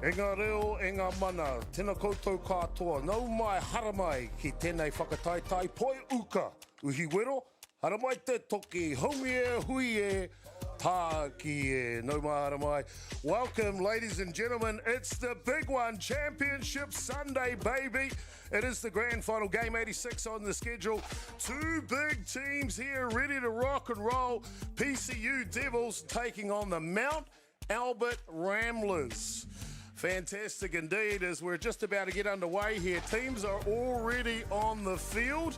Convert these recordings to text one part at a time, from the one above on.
E ngā reo, e ngā mana, tēnā koutou katoa, nau mai haramai ki tēnei whakataitai poi uka, uhi wero, haramai te toki, hongi e, hui e, tā ki e, nau mai haramai. Welcome, ladies and gentlemen, it's the big one, Championship Sunday, baby. It is the grand final, game 86 on the schedule. Two big teams here ready to rock and roll. PCU Devils taking on the Mount Albert Ramblers. Fantastic indeed, as we're just about to get underway here. Teams are already on the field,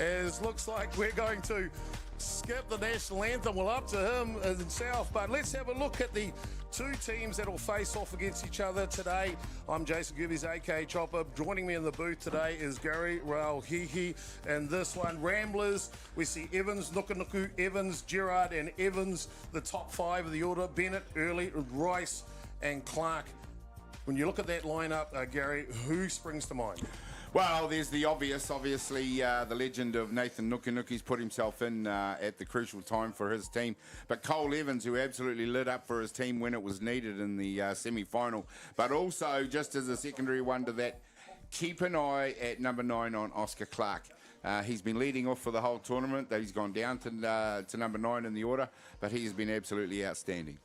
as looks like we're going to skip the national anthem. Well, up to him himself, but let's have a look at the two teams that will face off against each other today. I'm Jason Gerbes, aka Chopper. Joining me in the booth today is Gary Rauhihi, and this one, Ramblers. We see Evans, Nukunuku, Evans, Gerard and Evans, the top five of the order. Bennett, Early, Rice and Clark. When you look at that lineup, Gary, who springs to mind? Well, there's the obvious. Obviously, the legend of Nathan Nukunuki's put himself in at the crucial time for his team. But Cole Evans, who absolutely lit up for his team when it was needed in the semi-final. But also, just as a secondary one to that, keep an eye at number 9 on Oscar Clark. He's been leading off for the whole tournament. He's gone down to number 9 in the order, but he's been absolutely outstanding.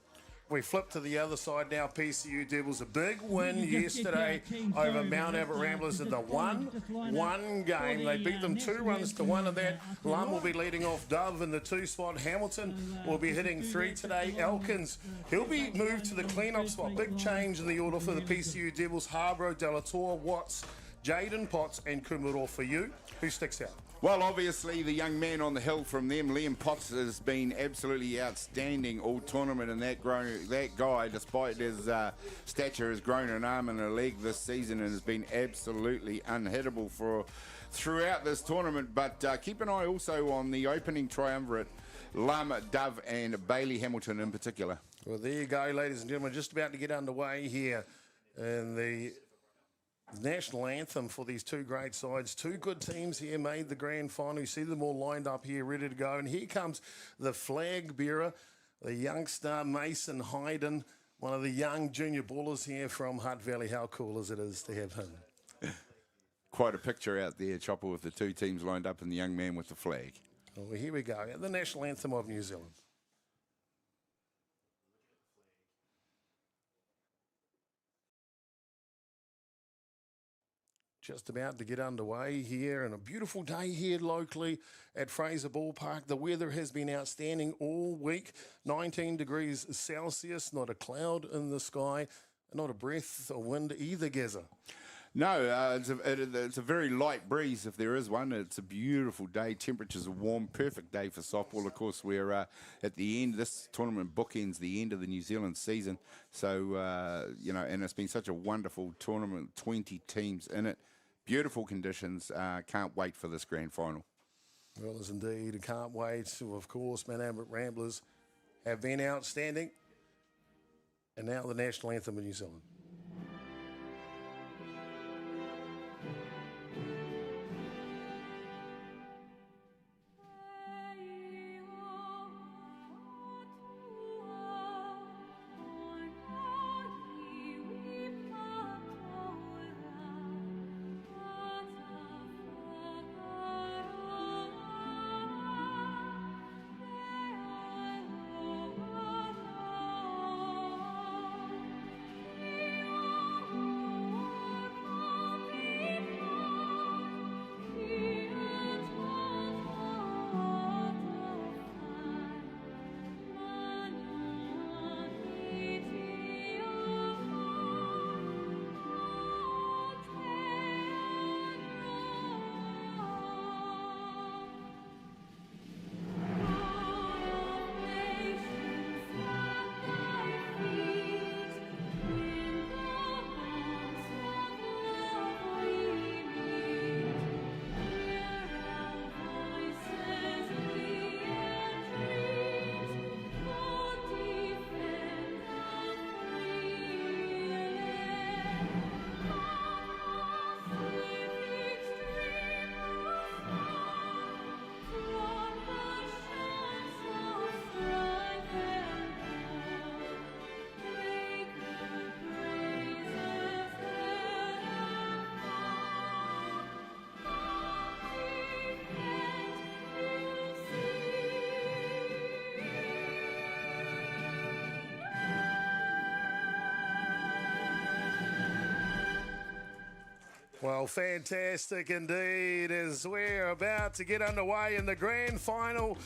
We flip to the other side now. PCU Devils, a big win yesterday over Mount Albert Ramblers in the 1-1 game. They beat them 2-1 of that. Lum will be leading off Dove in the 2 spot. Hamilton will be hitting 3 today. Elkins, he'll be moved to the clean-up spot. Big change in the order for the PCU Devils. Harborough, Delatour, Watts, Jaden Potts and Kumuro for you. Who sticks out? Well, obviously, the young man on the hill from them, Liam Potts, has been absolutely outstanding all tournament, and that guy, despite his stature, has grown an arm and a leg this season and has been absolutely unhittable throughout this tournament. But keep an eye also on the opening triumvirate, Lum, Dove and Bailey Hamilton in particular. Well, there you go, ladies and gentlemen. Just about to get underway here in the national anthem for these two great sides. Two good teams here made the grand final. You see them all lined up here, ready to go. And here comes the flag bearer, the youngster Mason Hayden, one of the young junior ballers here from Hutt Valley. How cool is it to have him? Quite a picture out there, Chopper, with the two teams lined up and the young man with the flag. Well, here we go. The national anthem of New Zealand. Just about to get underway here, and a beautiful day here locally at Fraser Ballpark. The weather has been outstanding all week. 19 degrees Celsius, not a cloud in the sky, not a breath of wind either, Gazza. No, it's a very light breeze if there is one. It's a beautiful day. Temperatures are warm, perfect day for softball. Of course, we're at the end. This tournament bookends the end of the New Zealand season. So, and it's been such a wonderful tournament, 20 teams in it. Beautiful conditions. Can't wait for this grand final. Well, as indeed, can't wait. So, of course, Mount Albert Ramblers have been outstanding. And now the national anthem of New Zealand. Well, fantastic indeed as we're about to get underway in the grand final.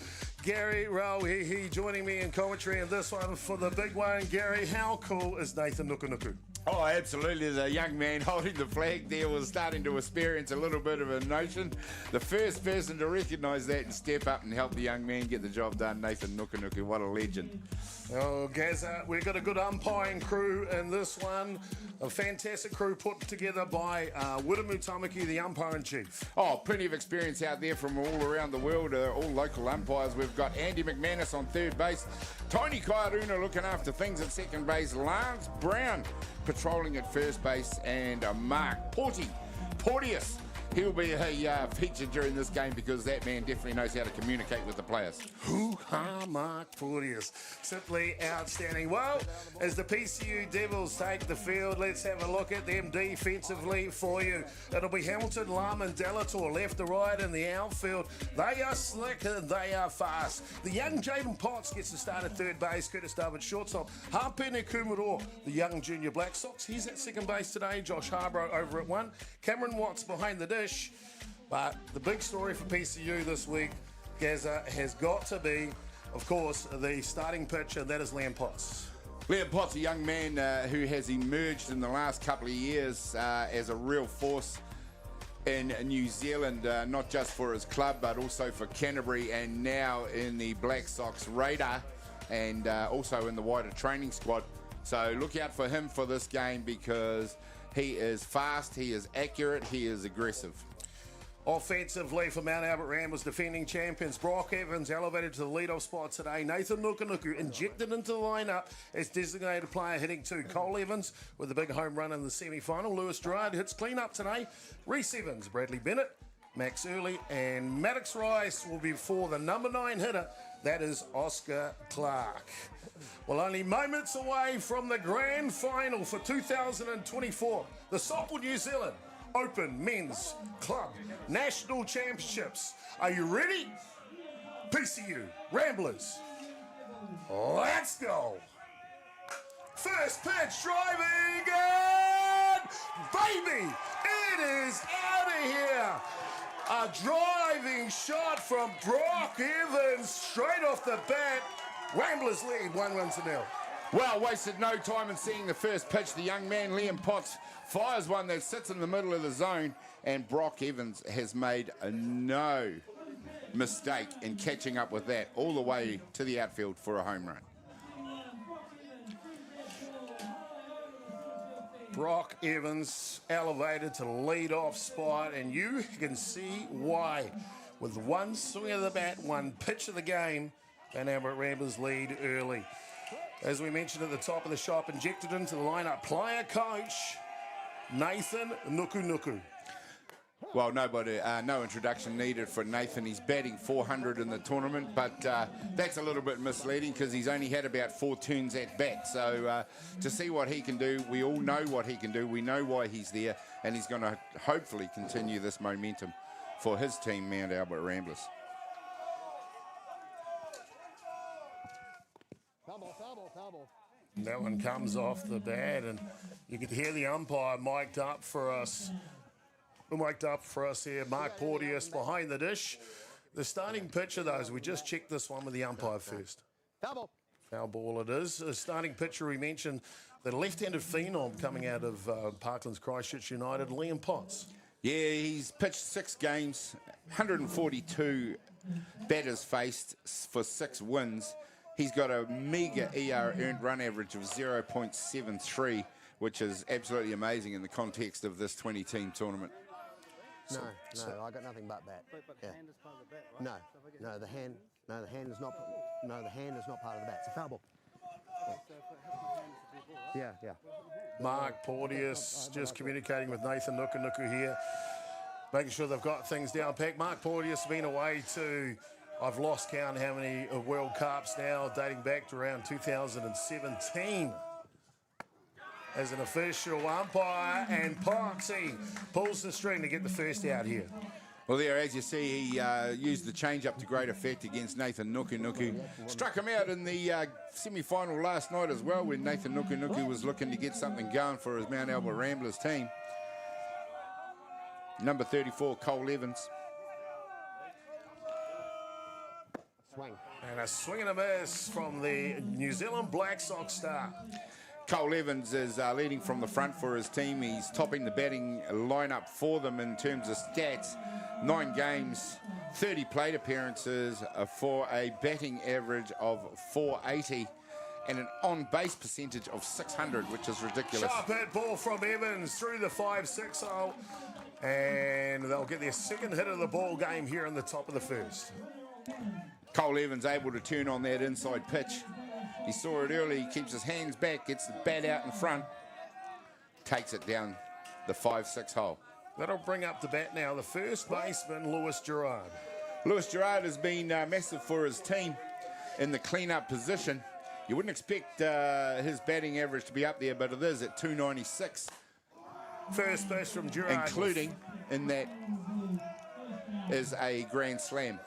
Gary Rauhihi joining me in commentary in this one for the big one. Gary, how cool is Nathan Nukunuku? Oh, absolutely. The young man holding the flag there was starting to experience a little bit of emotion. The first person to recognise that and step up and help the young man get the job done, Nathan Nukunuku. What a legend. Oh, Gaza, we've got a good umpiring crew in this one. A fantastic crew put together by Wiremu Tamaki, the umpire-in-chief. Oh, plenty of experience out there from all around the world, all local umpires. We've got Andy McManus on third base, Tony Kairuna looking after things at second base, Lance Brown patrolling at first base, and Mark Porteous. He'll be a feature during this game because that man definitely knows how to communicate with the players. Hoo-ha, Mark Porteous. Simply outstanding. Well, as the PCU Devils take the field, let's have a look at them defensively for you. It'll be Hamilton, Lam and Delator left to right in the outfield. They are slick and they are fast. The young Jaden Potts gets to start at third base. Curtis David shortstop. Hapene Kumaro, the young junior Black Sox. He's at second base today. Josh Harborough over at one. Cameron Watts behind the dish. But the big story for PCU this week, Gaza, has got to be, of course, the starting pitcher, that is Liam Potts. Liam Potts, a young man who has emerged in the last couple of years as a real force in New Zealand, not just for his club, but also for Canterbury and now in the Black Sox radar and also in the wider training squad. So look out for him for this game because he is fast, he is accurate, he is aggressive. Offensively for Mount Albert Ramblers, defending champions, Brock Evans elevated to the leadoff spot today. Nathan Nukunuku injected into the lineup as designated player hitting two. Cole Evans with a big home run in the semi-final. Lewis Gerard hits clean-up today. Reese Evans, Bradley Bennett, Max Early, and Maddox Rice will be for the number 9 hitter. That is Oscar Clark. Well, only moments away from the grand final for 2024. The Softball New Zealand Open Men's Club National Championships. Are you ready? PCU Ramblers. Let's go. First pitch, driving, and baby, it is out of here. A driving shot from Brock Evans straight off the bat. Ramblers lead 1-0. Well, wasted no time in seeing the first pitch. The young man, Liam Potts, fires one that sits in the middle of the zone, and Brock Evans has made no mistake in catching up with that all the way to the outfield for a home run. Brock Evans elevated to the lead-off spot, and you can see why. With one swing of the bat, one pitch of the game, Van Albert Ramblers lead early. As we mentioned at the top of the shop, injected into the lineup, player coach Nathan Nukunuku. Well, no introduction needed for Nathan. He's batting 400 in the tournament, but that's a little bit misleading because he's only had about 4 turns at bat. So to see what he can do, we all know what he can do. We know why he's there, and he's going to hopefully continue this momentum for his team, Mount Albert Ramblers. That one comes off the bat, and you can hear the umpire mic'd up for us. Mic'd up for us here, Mark Porteous behind the dish. The starting pitcher, though, as we just checked this one with the umpire first. Foul ball it is. The starting pitcher, we mentioned the left-handed phenom coming out of Parkland's Christchurch United, Liam Potts. Yeah, he's pitched 6 games, 142 batters faced for 6 wins. He's got a meagre ER, earned run average of 0.73, which is absolutely amazing in the context of this 20-team tournament. No, I got nothing but bat. But the hand is part of the bat, right? No, the hand is not. No, the hand is not part of the bat. It's a foul ball. Yeah. Mark Porteous just communicating with Nathan Nukunuku here, making sure they've got things down packed. Mark Porteous been away to, I've lost count how many World Cups now, dating back to around 2017. As an official umpire, and Parksy pulls the string to get the first out here. Well, there, as you see, he used the change-up to great effect against Nathan Nukunuku. Struck him out in the semi-final last night as well, when Nathan Nukunuku was looking to get something going for his Mount Albert Ramblers team. Number 34, Cole Evans. Swing. And a swing and a miss from the New Zealand Black Sox star. Cole Evans is leading from the front for his team. He's topping the batting lineup for them in terms of stats. 9 games, 30 plate appearances for a batting average of 480 and an on-base percentage of 600, which is ridiculous. Sharp hit ball from Evans through the 5-6 hole. And they'll get their second hit of the ball game here in the top of the first. Cole Evans able to turn on that inside pitch. He saw it early, he keeps his hands back, gets the bat out in front, takes it down the 5-6 hole. That'll bring up the bat now the first baseman, Lewis Gerard. Lewis Gerard has been massive for his team in the clean-up position. You wouldn't expect his batting average to be up there, but it is at 296. First pitch from Gerard. Including in that is a grand slam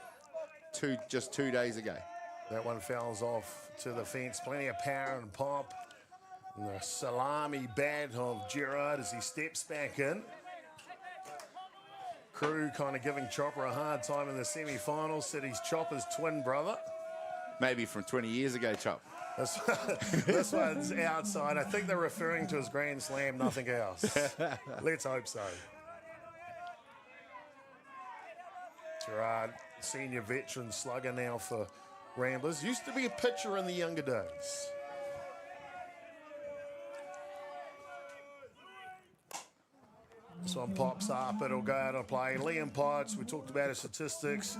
just 2 days ago. That one fouls off to the fence. Plenty of power and pop. And the salami bat of Gerard as he steps back in. Crew kind of giving Chopper a hard time in the semi-finals. Said he's Chopper's twin brother. Maybe from 20 years ago, Chop. This one's outside. I think they're referring to his grand slam, nothing else. Let's hope so. Gerard, senior veteran slugger now for Ramblers. Used to be a pitcher in the younger days. This one pops up. It'll go out of play. Liam Potts, we talked about his statistics.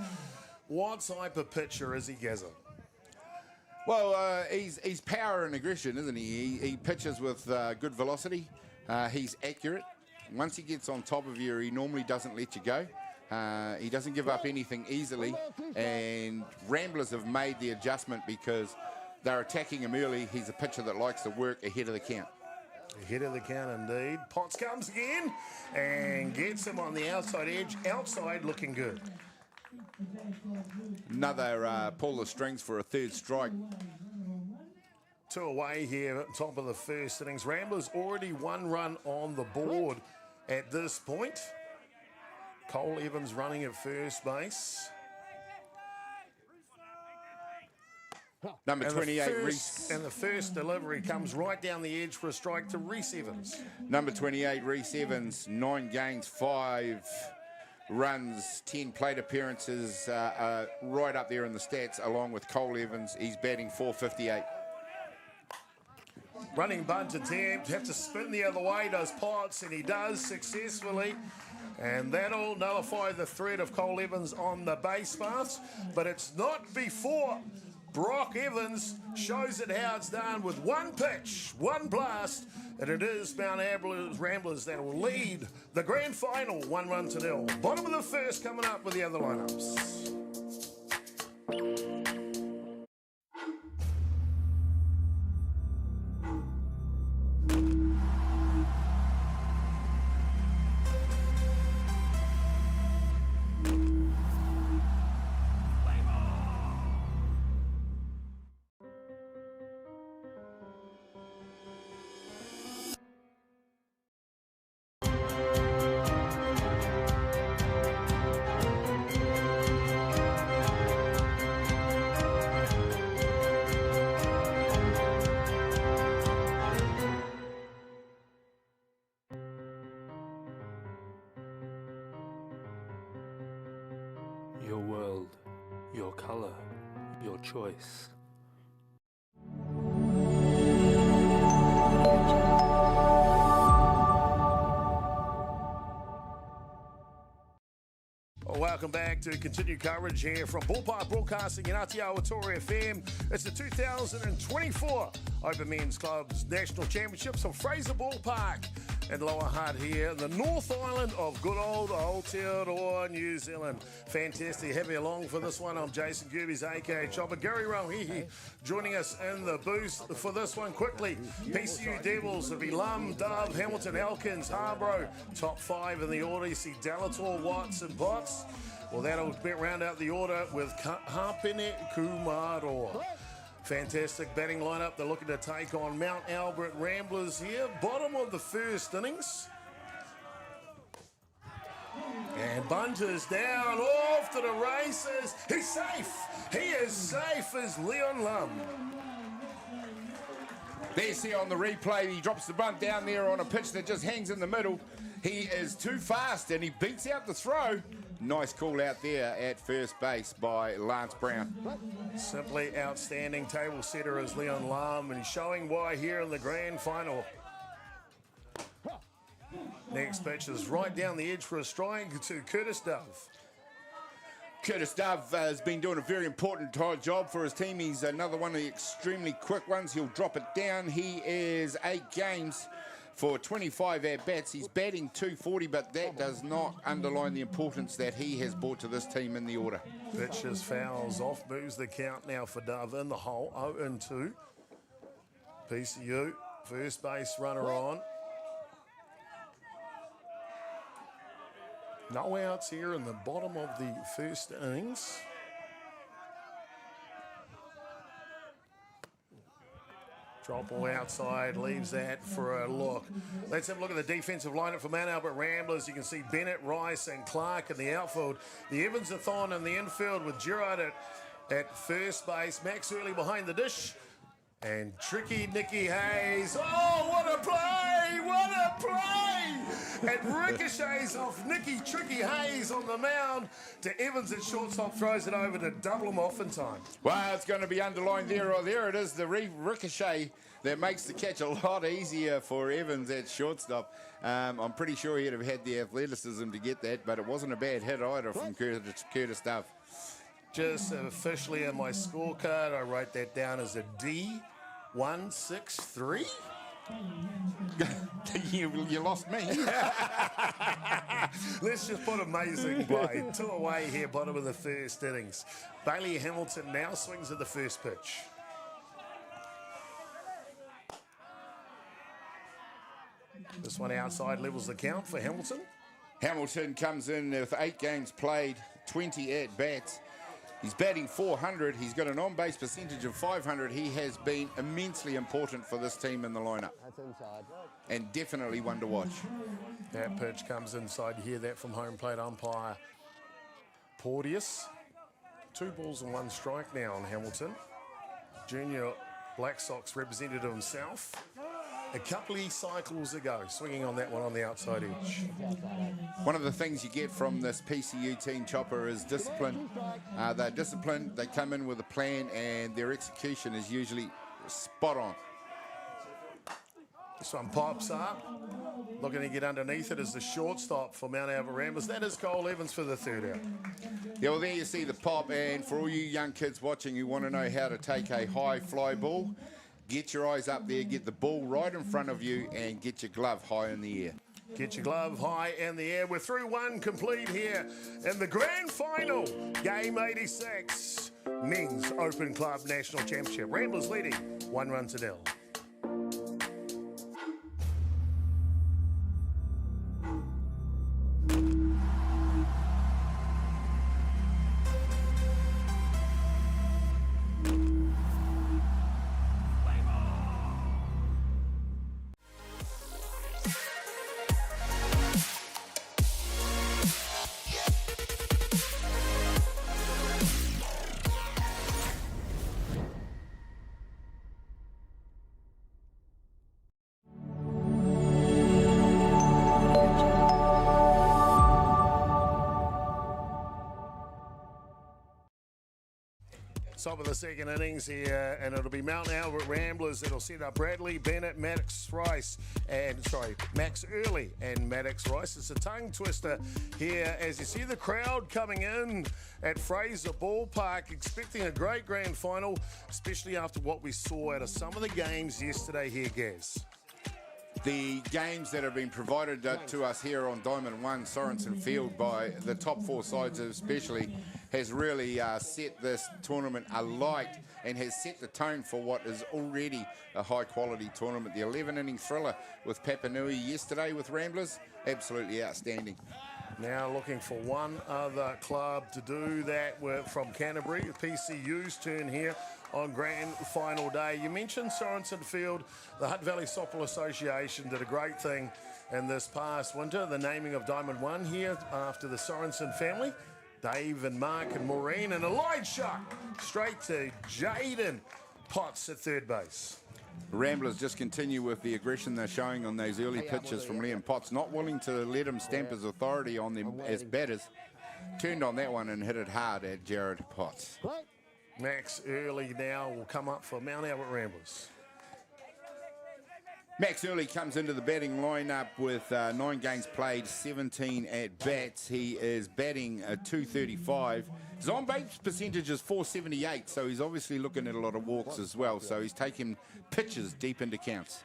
What type of pitcher is he, Gazza? Well, he's power and aggression, isn't he? He pitches with good velocity. He's accurate. Once he gets on top of you, he normally doesn't let you go. He doesn't give up anything easily. And Ramblers have made the adjustment because they're attacking him early. He's a pitcher that likes to work ahead of the count. Ahead of the count indeed. Potts comes again and gets him on the outside edge. Outside looking good. Another pull the strings for a third strike. 2 away here at top of the first innings. Ramblers already 1 run on the board at this point. Cole Evans running at first base. Number 28, Reese. And the first delivery comes right down the edge for a strike to Reese Evans. Number 28, Reese Evans, 9 games, 5 runs, 10 plate appearances, right up there in the stats along with Cole Evans. He's batting .458. Running bunt attempt, have to spin the other way, does Potts, and he does successfully. And that'll nullify the threat of Cole Evans on the base paths, but it's not before Brock Evans shows it how it's done with 1 pitch, 1 blast, and it is Mount Ramblers that will lead the grand final 1-0. Bottom of the first coming up with the other lineups. Your world, your color, your choice. Welcome back to continued coverage here from Ballpark Broadcasting in Atiawa Toa FM. It's the 2024 Open Men's Clubs National Championships from Fraser Ballpark and Lower Hutt here in the North Island of good old Aotearoa, New Zealand. Fantastic. Happy along for this one. I'm Jason Gerbes, aka Chopper. Gary Rauhihi joining us in the booth for this one quickly. PCU Devils would be Lum, Dove, Hamilton, Elkins, Harborough. Top 5 in the order. You see Delator, Watts and Potts. Well, that'll round out the order with Hapene Kumaro. Fantastic batting lineup. They're looking to take on Mount Albert Ramblers here. Bottom of the first innings. And Bunter's down, off to the races. He's safe. He is safe as Leon Lum. There's here on the replay. He drops the bunt down there on a pitch that just hangs in the middle. He is too fast and he beats out the throw. Nice call out there at first base by Lance Brown. Simply outstanding table setter as Leon Lum, and he's showing why here in the grand final. Next pitch is right down the edge for a strike to Curtis Dove. Curtis Dove has been doing a very important job for his team. He's another one of the extremely quick ones. He'll drop it down. He is 8 games for 25 at-bats. He's batting .240, but that does not underline the importance that he has brought to this team in the order. Pitches, fouls off, moves the count now for Dove in the hole, 0-2. PCU, first base runner on. No outs here in the bottom of the first innings. Drop all outside, leaves that for a look. Let's have a look at the defensive lineup for Mount Albert Ramblers. You can see Bennett, Rice and Clark in the outfield. The Evans-a-thon in the infield with Gerard at first base. Max Early behind the dish. And tricky Nicky Hayes. Oh, what a play! What a play! And ricochets off Tricky Hayes on the mound to Evans at shortstop, throws it over to double him off in time. Well, it's going to be underlined there. Oh, there it is, the ricochet that makes the catch a lot easier for Evans at shortstop. I'm pretty sure he'd have had the athleticism to get that, but it wasn't a bad hit either from Curtis Dove. Just officially on my scorecard, I wrote that down as a D163. You lost me. Let's just put amazing play. 2 away here, bottom of the first innings. Bailey Hamilton now swings at the first pitch. This one outside levels the count for Hamilton. Hamilton comes in with 8 games played, 20 at-bats. He's batting .400. He's got an on-base percentage of .500. He has been immensely important for this team in the lineup. That's inside. And definitely one to watch. That pitch comes inside. You hear that from home plate umpire Porteous. 2 balls and 1 strike now on Hamilton. Junior Black Sox representative himself. A couple of cycles ago, swinging on that one on the outside edge. One of the things you get from this PCU team, Chopper, is discipline. They're disciplined, they come in with a plan, and their execution is usually spot on. This one pops up. Looking to get underneath it is the shortstop for Mount Albert Ramblers. That is Cole Evans for the 3rd out. Yeah, well, there you see the pop, and for all you young kids watching who want to know how to take a high fly ball, get your eyes up there, get the ball right in front of you, and get your glove high in the air. Get your glove high in the air. We're through 1 complete here in the grand final. Game 86, Men's Open Club National Championship. Ramblers leading 1 run to 0. Top of the second innings here, and it'll be Mount Albert Ramblers that'll set up Bradley, Bennett, Max Early and Maddox Rice. It's a tongue twister here as you see the crowd coming in at Fraser Ballpark, expecting a great grand final, especially after what we saw out of some of the games yesterday here, Gaz. The games that have been provided to us here on Diamond 1 Sorensen Field by the top 4 sides especially has really set this tournament alight and has set the tone for what is already a high-quality tournament. The 11-inning thriller with Papanui yesterday with Ramblers, absolutely outstanding. Now looking for one other club to do that from Canterbury. PCU's turn here on grand final day. You mentioned Sorensen Field. The Hutt Valley Softball Association did a great thing And this past winter, the naming of Diamond 1 here after the Sorensen family. Dave and Mark and Maureen, and a line shot straight to Jaden Potts at third base. Ramblers just continue with the aggression they're showing on those early pitches from Liam Potts, not willing to let him stamp his authority on them as batters. Turned on that one and hit it hard at Jared Potts. Max Early now will come up for Mount Albert Ramblers. Max Early comes into the batting lineup with 9 games played, 17 at bats. He is batting a 235. His on-base percentage is 478, so he's obviously looking at a lot of walks as well. So he's taking pitches deep into counts.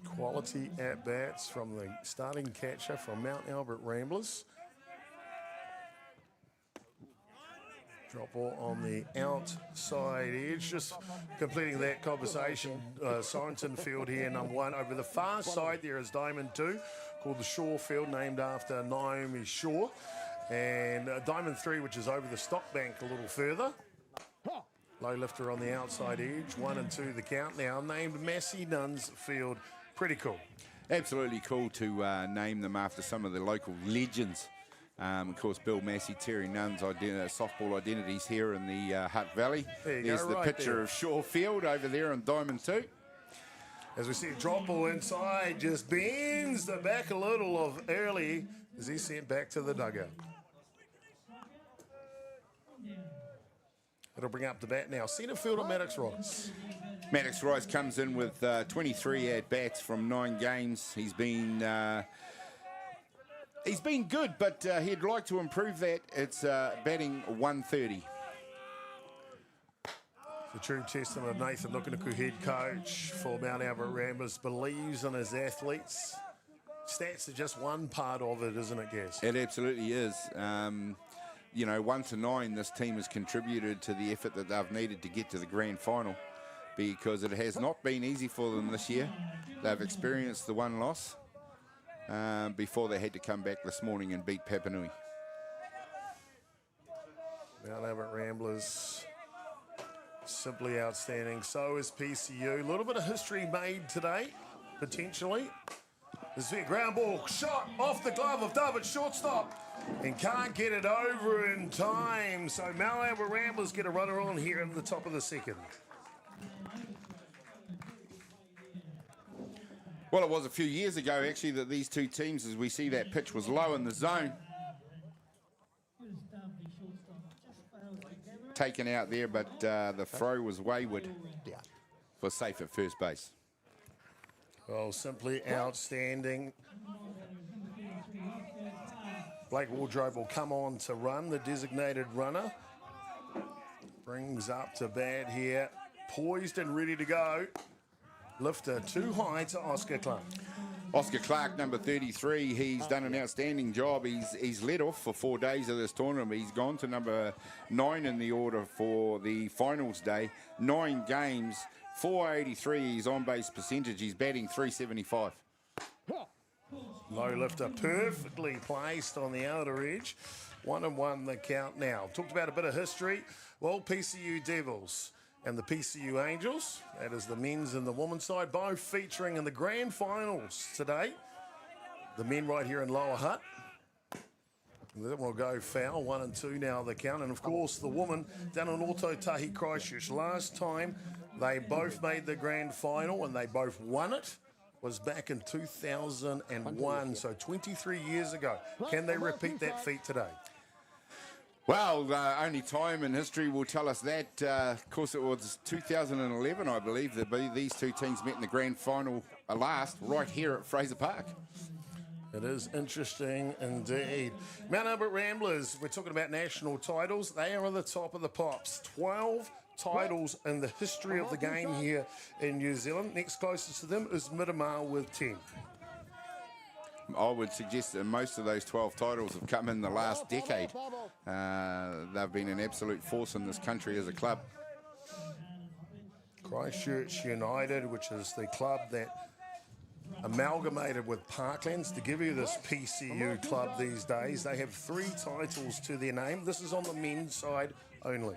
Quality at-bats from the starting catcher from Mount Albert Ramblers. Drop ball on the outside edge, just completing that conversation. Sorensen field here, number 1. Over the far side there is Diamond 2, called the Shaw field, named after Naomi Shaw. And Diamond 3, which is over the stock bank a little further. Low lifter on the outside edge, 1 and 2 the count now, named Massey Nuns field. Pretty cool. Absolutely cool to name them after some of the local legends. Of course, Bill Massey, Terry Nunn's softball identities here in the Hutt Valley. There's the picture of Shaw Field over there on Diamond 2. As we see a drop ball inside, just bends the back a little of Early as he's sent back to the dugout. It'll bring up the bat now. Centre fielder Maddox Rice. Maddox Rice comes in with 23 at-bats from 9 games. He's been good, but he'd like to improve that. It's batting 130. The true testament of Nathan Nukunuku, head coach for Mount Albert Ramblers, believes in his athletes. Stats are just one part of it, isn't it, Gaz? It absolutely is. 1 to 9, this team has contributed to the effort that they've needed to get to the grand final, because it has not been easy for them this year. They've experienced the 1 loss before they had to come back this morning and beat Papanui. Mount Albert Ramblers, simply outstanding. So is PCU. A little bit of history made today, potentially. This is a ground ball shot off the glove of David, shortstop, and can't get it over in time. So Mount Albert Ramblers get a runner on here at the top of the second. Well, it was a few years ago, actually, that these two teams, as we see that pitch was low in the zone. Taken out there, but the throw was wayward for safe at first base. Well, simply outstanding. Blake Wardrobe will come on to run, the designated runner. Brings up to bat here, poised and ready to go. Lifter too high to Oscar Clark. Oscar Clark, number 33, he's done an outstanding job. He's led off for 4 days of this tournament. He's gone to number 9 in the order for the finals day. 9 games, 483 his on-base percentage. He's batting 375. Low lifter perfectly placed on the outer edge. 1 and 1 the count now. Talked about a bit of history. Well, PCU Devils and the PCU Angels, that is the men's and the women's side, both featuring in the grand finals today. The men right here in Lower Hutt. And then we'll go foul, 1 and 2 now the count. And of course the woman down in Ototahi Christchurch. Last time they both made the grand final and they both won it was back in 2001, so 23 years ago. Can they repeat that feat today? Well, only time in history will tell us that. Of course, it was 2011, I believe, that these two teams met in the grand final last, right here at Fraser Park. It is interesting indeed. Mount Albert Ramblers, we're talking about national titles. They are at the top of the pops. 12 titles in the history of the game here in New Zealand. Next closest to them is Miramar with 10. I would suggest that most of those 12 titles have come in the last decade. They've been an absolute force in this country as a club. Christchurch United, which is the club that amalgamated with Parklands to give you this PCU club these days. They have 3 titles to their name. This is on the men's side only.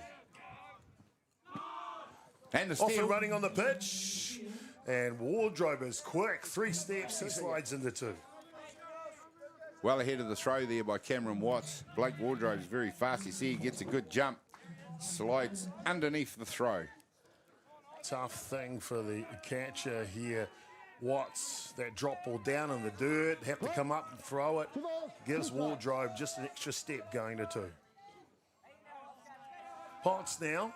And the Off steal. and running on the pitch And Wardrobe is quick. 3 steps, he slides into 2. Well ahead of the throw there by Cameron Watts. Blake Wardrobe's very fast. You see he gets a good jump. Slides underneath the throw. Tough thing for the catcher here. Watts, that drop ball down in the dirt, have to come up and throw it. Gives Wardrobe just an extra step going to 2. Potts now,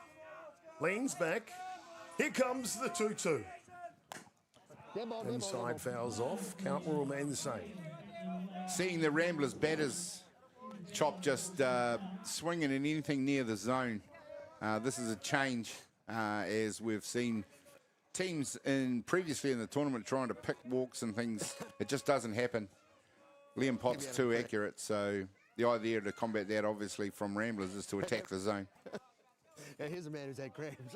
leans back. Here comes the 2-2. Inside fouls off, count will remain the same. Seeing the Ramblers batters, Chop just swinging in anything near the zone. This is a change as we've seen teams previously in the tournament trying to pick walks and things. It just doesn't happen. Liam Potts too accurate, so the idea to combat that obviously from Ramblers is to attack the zone. Now here's a man who's had cramps.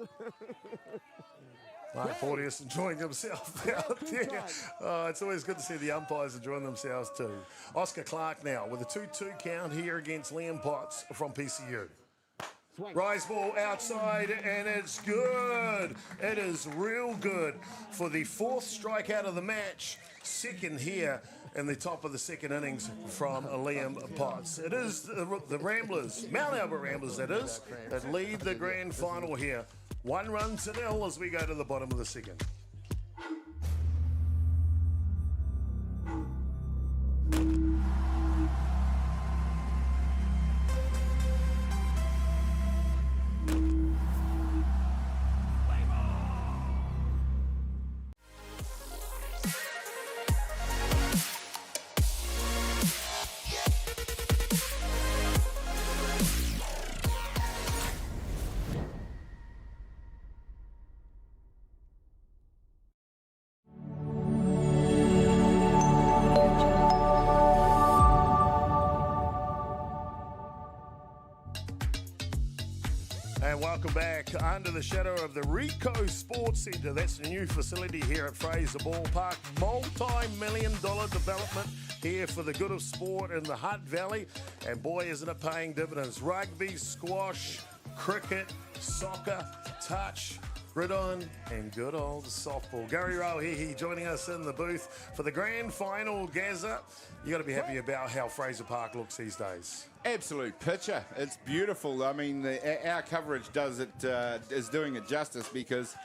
Mark Porteous enjoying himself out there. It's always good to see the umpires enjoying themselves too. Oscar Clark now with a 2-2 count here against Liam Potts from PCU. Rise ball outside, and it's good. It is real good for the 4th strikeout of the match. Second here in the top of the second innings from Liam Potts. It is the Ramblers, Mount Albert Ramblers that is, that lead the grand final here. 1-0 as we go to the bottom of the second. And welcome back under the shadow of the Rico Sports Centre. That's the new facility here at Fraser Ballpark. Multi-million-dollar development here for the good of sport in the Hutt Valley. And boy, isn't it paying dividends. Rugby, squash, cricket, soccer, touch, gridiron, and good old softball. Gary Rohihi joining us in the booth for the grand final. Gazza, you got to be happy about how Fraser Park looks these days. Absolute picture. It's beautiful. I mean, our coverage is doing it justice because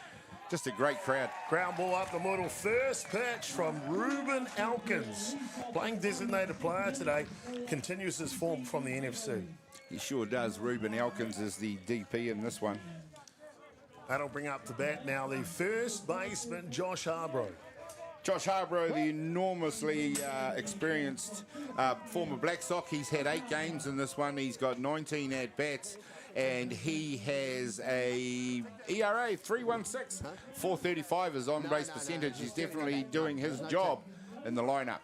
just a great crowd. Ground ball up the middle. First pitch from Ruben Elkins. Playing designated player today. Continues his form from the NFC. He sure does. Ruben Elkins is the DP in this one. That'll bring up to bat now the first baseman, Josh Harbrough. Josh Harbrough, the enormously experienced former Black Sox. He's had 8 games in this one. He's got 19 at-bats, and he has a ERA 3.16. 435 is on-base percentage. He's definitely doing his job in the lineup.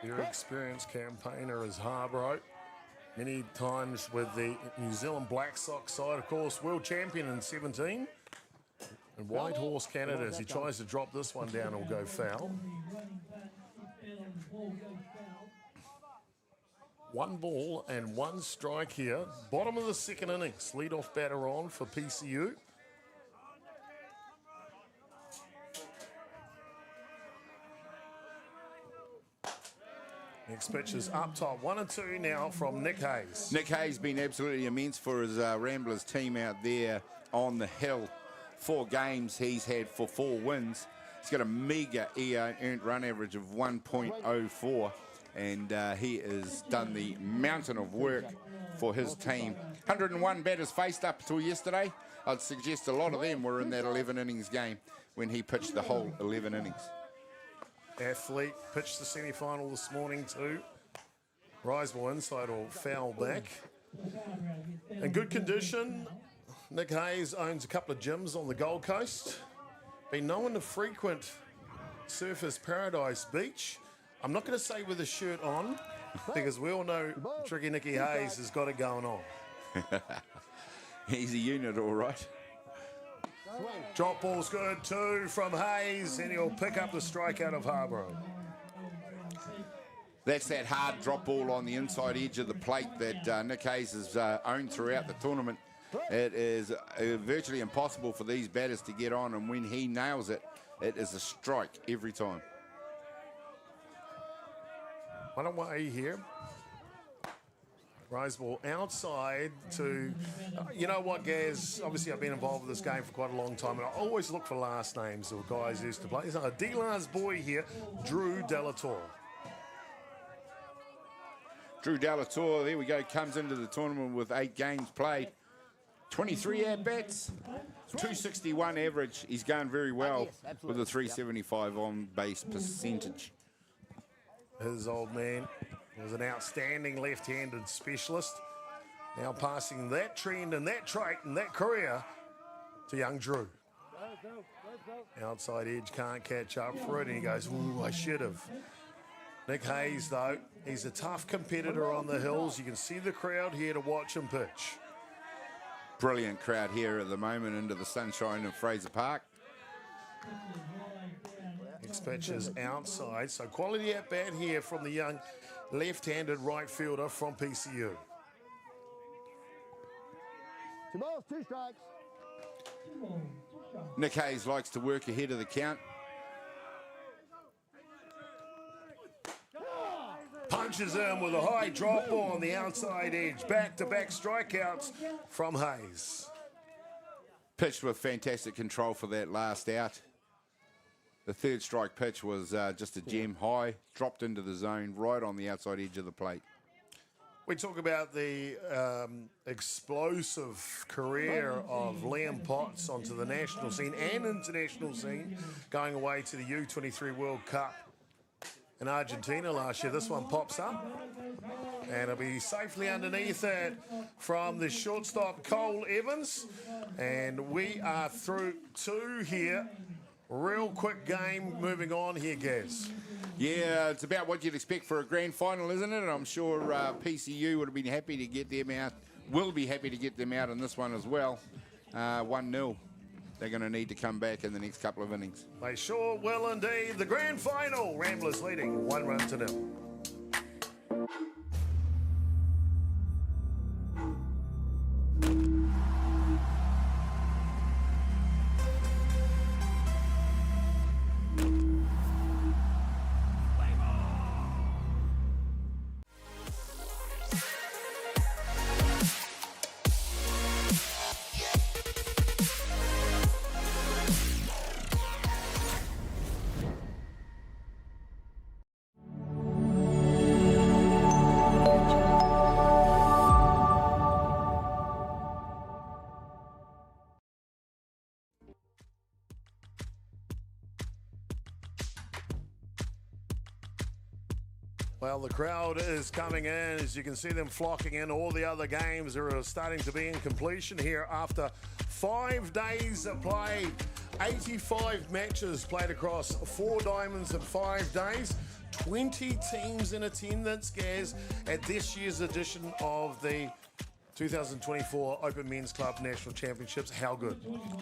Your experienced campaigner is Harbrough. Many times with the New Zealand Black Sox side, of course, world champion in 17. And White Horse Canada, as he tries to drop this one down, will go foul. 1 ball and 1 strike here. Bottom of the second innings. Leadoff batter on for PCU. Next pitch is up top. 1-2 now from Nick Hayes. Nick Hayes been absolutely immense for his Ramblers team out there on the hill. 4 games he's had for 4 wins. He's got a meager earned run average of 1.04, and he has done the mountain of work for his team. 101 batters faced up until yesterday. I'd suggest a lot of them were in that 11 innings game when he pitched the whole 11 innings. Athlete pitched the semi-final this morning too. Rise ball inside or foul back. In good condition. Nick Hayes owns a couple of gyms on the Gold Coast. Been known to frequent Surfers Paradise Beach. I'm not going to say with a shirt on because we all know Tricky Nicky Hayes has got it going on. He's a unit, all right. Drop ball's good too from Hayes, and he'll pick up the strikeout of Harbrough. That's that hard drop ball on the inside edge of the plate that Nick Hayes has owned throughout the tournament. It is virtually impossible for these batters to get on, and when he nails it, it is a strike every time. 1-away here. Rise ball outside to, you know what, Gaz? Obviously, I've been involved with this game for quite a long time, and I always look for last names of guys who used to play. There's a D-Lars boy here, Drew Delator. Drew Delator, there we go, comes into the tournament with 8 games played. 23 at-bats, 261 average. He's going very well with a 375 on-base percentage. His old man was an outstanding left-handed specialist. Now passing that trend and that trait and that career to young Drew. Outside edge can't catch up for it, and he goes, ooh, I should have. Nick Hayes, though, he's a tough competitor on the hills. You can see the crowd here to watch him pitch. Brilliant crowd here at the moment into the sunshine of Fraser Park. Next pitch is outside, so quality at bat here from the young left-handed right fielder from PCU. 2 balls, 2 strikes. Nick Hayes likes to work ahead of the count. Punches in with a high drop ball on the outside edge. Back-to-back strikeouts from Hayes. Pitched with fantastic control for that last out. The third strike pitch was just a gem high, dropped into the zone right on the outside edge of the plate. We talk about the explosive career of Liam Potts onto the national scene and international scene, going away to the U23 World Cup in Argentina last year. This one pops up, and it'll be safely underneath it from the shortstop Cole Evans. And we are through 2 here. Real quick game moving on here, Gaz. Yeah, it's about what you'd expect for a grand final, isn't it? And I'm sure PCU would have been happy to get them out, will be happy to get them out in this one as well. 1-0. They're going to need to come back in the next couple of innings. They sure will indeed. The grand final, Ramblers leading 1-0. Well, the crowd is coming in. As you can see them flocking in. All the other games are starting to be in completion here after 5 days of play. 85 matches played across 4 diamonds in 5 days. 20 teams in attendance, Gaz, at this year's edition of the 2024 Open Men's Club National Championships. How good?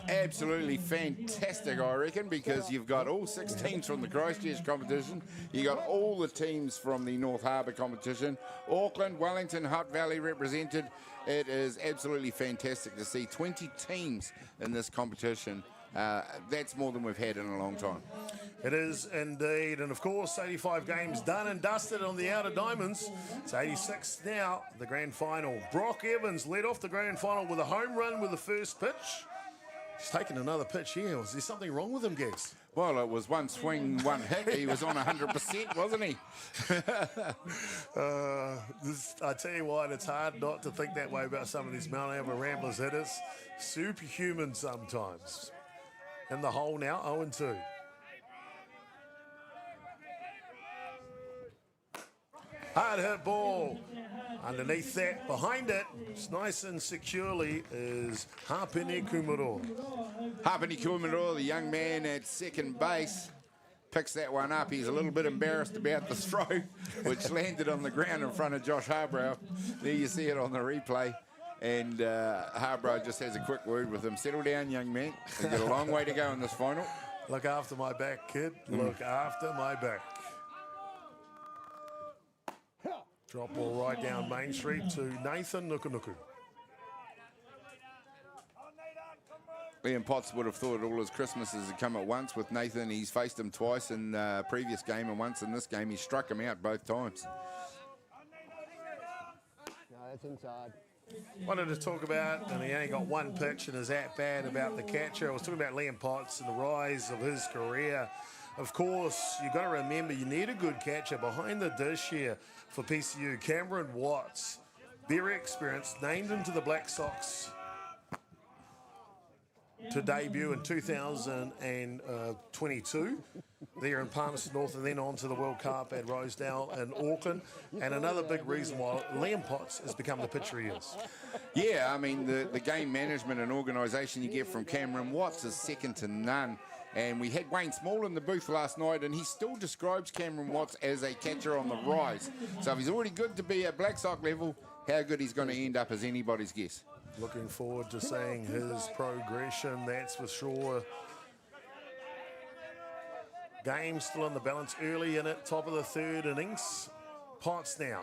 Absolutely fantastic, I reckon, because you've got all 6 teams from the Christchurch competition. You got all the teams from the North Harbour competition. Auckland, Wellington, Hutt Valley represented. It is absolutely fantastic to see 20 teams in this competition. That's more than we've had in a long time. It is indeed. And of course, 85 games done and dusted on the outer diamonds. It's 86 now, the grand final. Brock Evans led off the grand final with a home run with the first pitch. He's taken another pitch here. Was there something wrong with him, Gaz? Well, it was 1 swing, 1 hit. He was on 100%, wasn't he? I tell you what, it's hard not to think that way about some of these Mount Albert Ramblers hitters. Superhuman sometimes. In the hole now, 0-2. Hard hit ball. Underneath that, behind it, it's nice and securely, is Hapene Kumaro. Hapene Kumaro, the young man at second base, picks that one up. He's a little bit embarrassed about the throw, which landed on the ground in front of Josh Harbrow. There you see it on the replay. And Harbrow just has a quick word with him. Settle down, young man. You've got a long way to go in this final. Look after my back, kid. Look after my back. Drop ball right down Main Street to Nathan Nukunuku. Liam Potts would have thought all his Christmases had come at once with Nathan. He's faced him twice in the previous game and once in this game. He struck him out both times. No, that's inside. Wanted to talk about, and he only got one pitch and is that bad about the catcher. I was talking about Liam Potts and the rise of his career. Of course, you've got to remember you need a good catcher behind the dish here for PCU. Cameron Watts, very experienced, named him to the Black Sox to debut in 2022 there in Palmerston North, and then on to the World Cup at Rosedale and Auckland. And another big reason why Liam Potts has become the pitcher he is. Yeah, I mean, the game management and organisation you get from Cameron Watts is second to none. And we had Wayne Small in the booth last night, and he still describes Cameron Watts as a catcher on the rise. So if he's already good to be at Black Sox level, how good he's going to end up is anybody's guess. Looking forward to seeing his progression, that's for sure. Game still in the balance early in it, top of the third innings. Potts now.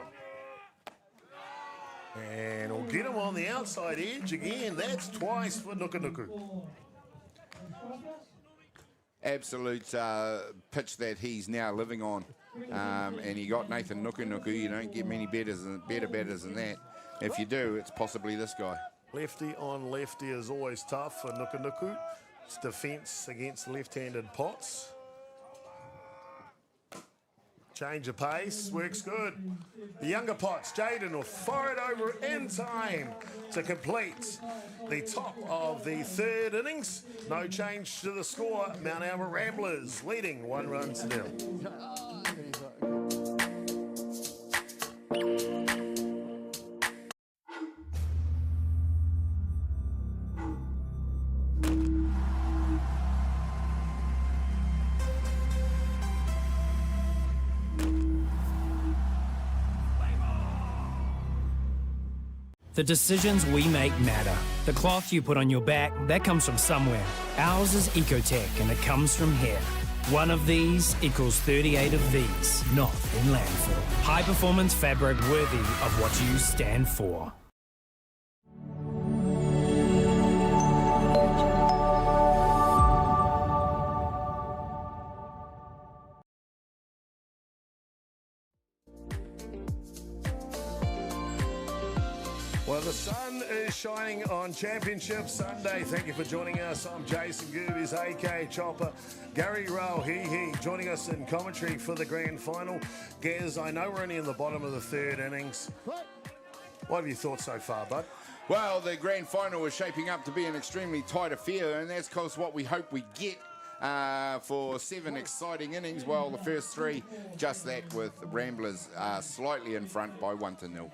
And we'll get him on the outside edge again. That's twice for Nuku. Absolute pitch that he's now living on. And he got Nathan Nuku. You don't get many better batters than that. If you do, it's possibly this guy. Lefty on lefty is always tough for Nuku. It's defence against left-handed Potts. Change of pace, works good. The younger Potts, Jaden, will fire it over in time to complete the top of the third innings. No change to the score. Mount Albert Ramblers leading 1-0. The decisions we make matter. The cloth you put on your back, that comes from somewhere. Ours is Ecotech, and it comes from here. One of these equals 38 of these, not in landfill. High performance fabric worthy of what you stand for. Well, the sun is shining on Championship Sunday. Thank you for joining us. I'm Jason Gerbes, a.k.a. Chopper. Gary Rowe, he, joining us in commentary for the grand final. Gaz, I know we're only in the bottom of the third innings. What have you thought so far, bud? Well, the grand final is shaping up to be an extremely tight affair, and that's because what we hope we get for 7 exciting innings. Well, the first 3, just that, with Ramblers slightly in front by 1-0.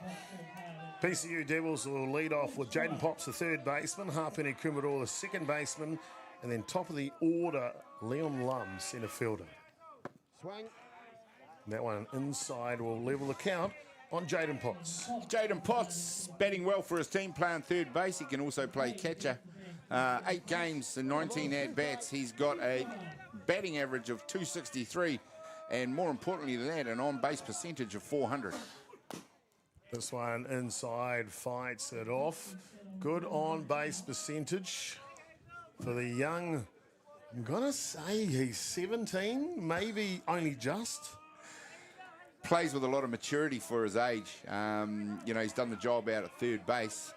PCU Devils will lead off with Jaden Pops, the third baseman, Harpeni Kumaroa, the second baseman, and then top of the order, Leon Lum, centre fielder. Swing. That one inside will level the count on Jaden Potts. Jaden Potts batting well for his team, playing third base. He can also play catcher. 8 games and 19 at-bats. He's got a batting average of 263, and more importantly than that, an on-base percentage of 400. This one inside fights it off. Good on-base percentage for the young. I'm going to say he's 17, maybe only just. Plays with a lot of maturity for his age. He's done the job out at third base.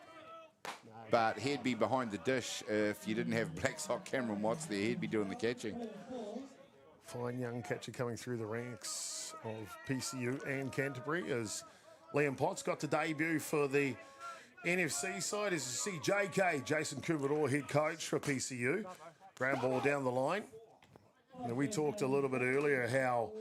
But he'd be behind the dish if you didn't have Black Sox Cameron Watts there. He'd be doing the catching. Fine young catcher coming through the ranks of PCU and Canterbury as Liam Potts got to debut for the NFC side. As you see, JK, Jason Kumaroa, head coach for PCU. Ground ball down the line. Now, we talked a little bit earlier how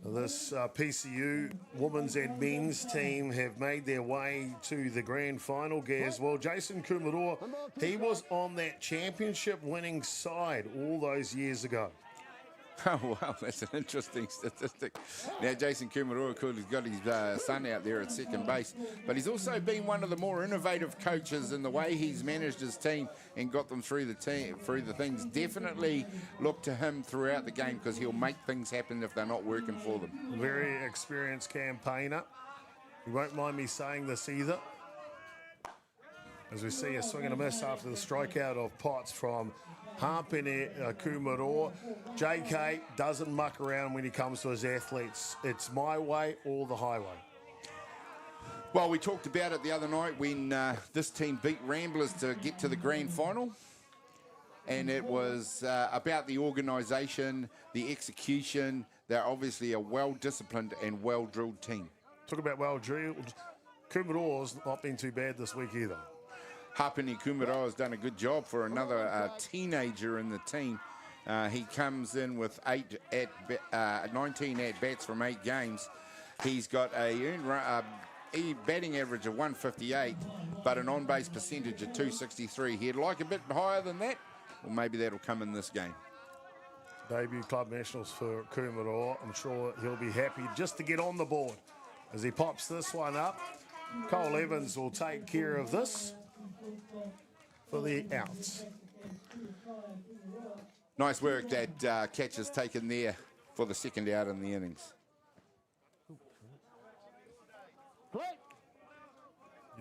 this PCU women's and men's team have made their way to the grand final, Gaz. Well, Jason Kumaroa, he was on that championship winning side all those years ago. Oh, wow, that's an interesting statistic. Now, Jason Kumaroa, cool, he's got his son out there at second base, but he's also been one of the more innovative coaches in the way he's managed his team and got them through the things. Definitely look to him throughout the game because he'll make things happen if they're not working for them. Very experienced campaigner. You won't mind me saying this either. as we see a swing and a miss after the strikeout of Potts from Hapene Kumaroa. JK doesn't muck around when he comes to his athletes. It's my way or the highway. Well, we talked about it the other night when this team beat Ramblers to get to the grand final. And it was about the organisation, the execution. They're obviously a well-disciplined and well-drilled team. Talk about well-drilled. Kumaroa's not been too bad this week either. Hapene Kumaroa has done a good job for another teenager in the team. He comes in with 19 at-bats from 8 games. He's got a batting average of 158, but an on-base percentage of 263. He'd like a bit higher than that, or maybe that'll come in this game. Debut club nationals for Kumaroa. I'm sure he'll be happy just to get on the board. As he pops this one up, Cole Evans will take care of this for the outs. Nice work that catch is taken there for the second out in the innings.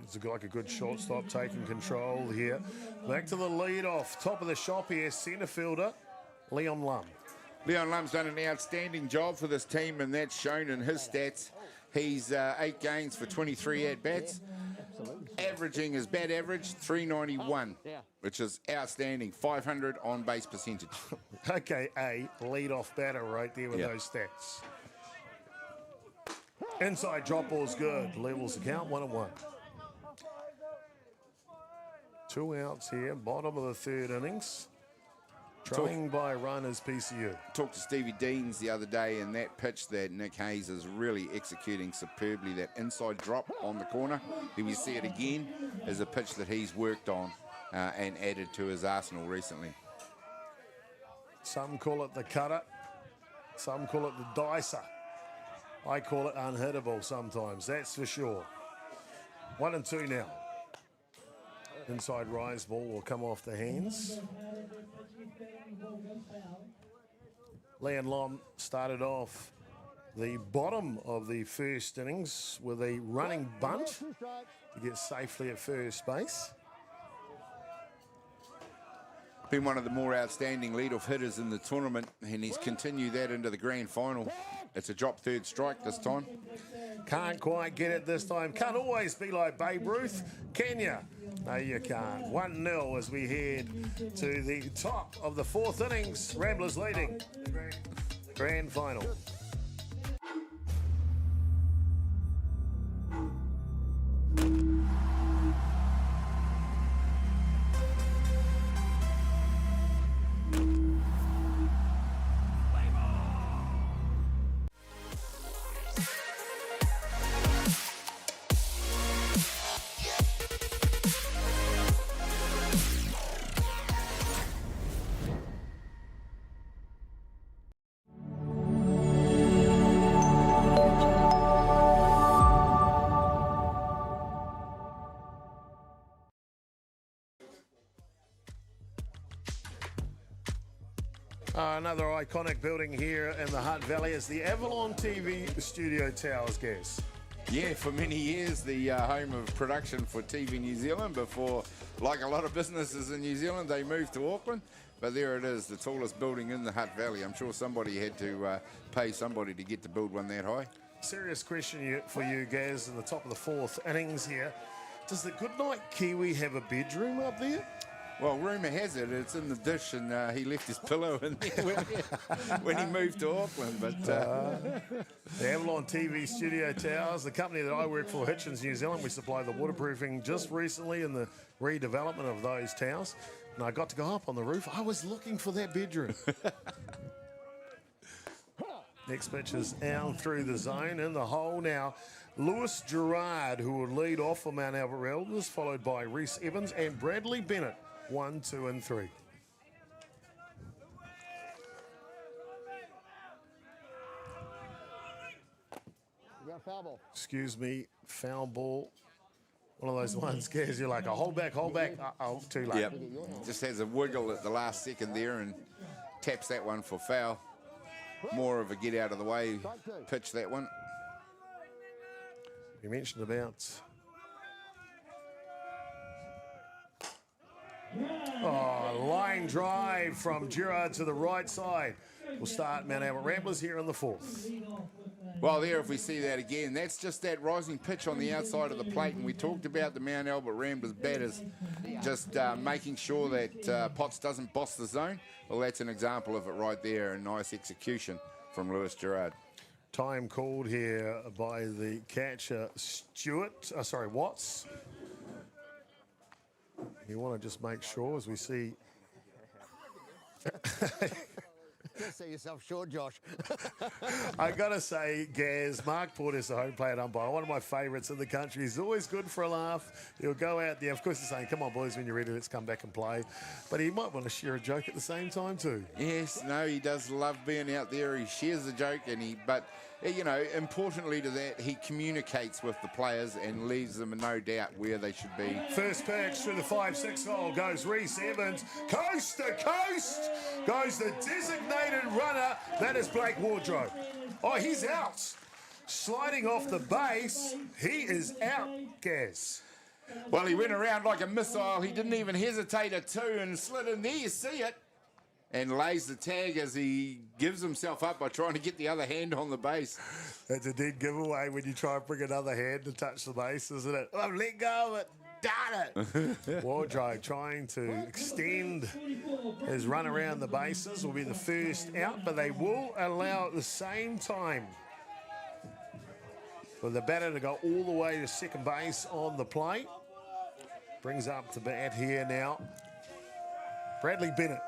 It's like a good shortstop taking control here. Back to the lead off. Top of the shop here, centre fielder, Leon Lum. Leon Lum's done an outstanding job for this team, and that's shown in his stats. He's 8 games for 23 at-bats, averaging his bat average 391, which is outstanding, 500 on-base percentage. Okay, a lead-off batter right there with those stats. Inside drop ball's good. Levels the count, 1-1. 2 outs here, bottom of the third innings. Trailing by runners PCU. Talked to Stevie Deans the other day, and that pitch that Nick Hayes is really executing superbly, that inside drop on the corner. Then we see it again as a pitch that he's worked on and added to his arsenal recently. Some call it the cutter. Some call it the dicer. I call it unhittable sometimes, that's for sure. 1-2 now. Inside rise ball will come off the hands. Leon Lom started off the bottom of the first innings with a running bunt to get safely at first base. Been one of the more outstanding leadoff hitters in the tournament, and he's continued that into the grand final. It's a drop third strike this time. Can't quite get it this time. Can't always be like Babe Ruth, can you? No, you can't. 1-0 as we head to the top of the fourth innings. Ramblers leading. Grand final. Another iconic building here in the Hutt Valley is the Avalon TV Studio Towers, Gaz. Yeah, for many years, the home of production for TV New Zealand before, like a lot of businesses in New Zealand, they moved to Auckland. But there it is, the tallest building in the Hutt Valley. I'm sure somebody had to pay somebody to get to build one that high. Serious question for you, Gaz, in the top of the fourth innings here. Does the Goodnight Kiwi have a bedroom up there? Well, rumour has it, it's in the dish, and he left his pillow in there when he moved to Auckland. But the Avalon TV Studio Towers, the company that I work for, Hitchens New Zealand, we supply the waterproofing just recently in the redevelopment of those towers. And I got to go up on the roof. I was looking for that bedroom. Next pitch is down through the zone in the hole now. Lewis Gerard, who will lead off for Mount Albert Elders, followed by Reese Evans and Bradley Bennett. 1, 2, and 3. You got a foul ball. Excuse me, foul ball. One of those ones scares you like a hold back. Uh-oh, too late. Yep. Just has a wiggle at the last second there and taps that one for foul. More of a get out of the way pitch, that one. You mentioned about line drive from Gerard to the right side. We'll start Mount Albert Ramblers here in the fourth. Well, there, if we see that again, that's just that rising pitch on the outside of the plate. And we talked about the Mount Albert Ramblers batters just making sure that Potts doesn't boss the zone. Well, that's an example of it right there. A nice execution from Lewis Gerard. Time called here by the catcher, Watts. You want to just make sure as we see. Just see yourself short, Josh. I got to say, Gaz, Mark Portis, the home plate umpire, one of my favourites in the country. He's always good for a laugh. He'll go out there. Of course, he's saying, come on, boys, when you're ready, let's come back and play. But he might want to share a joke at the same time too. Yes, no, he does love being out there. He shares the joke, but you know, importantly to that, he communicates with the players and leaves them in no doubt where they should be. First pitch through the 5-6 hole goes Reese Evans. Coast to coast goes the designated runner. That is Blake Wardrobe. Oh, he's out. Sliding off the base. He is out, Gaz. Well, he went around like a missile. He didn't even hesitate a two and slid in there. You see it. And lays the tag as he gives himself up by trying to get the other hand on the base. That's a dead giveaway when you try and bring another hand to touch the base, isn't it? Oh, let go of it. Darn it. Wardrobe trying to extend his run around the bases will be the first out, but they will allow at the same time for the batter to go all the way to second base on the plate. Brings up to bat here now. Bradley Bennett.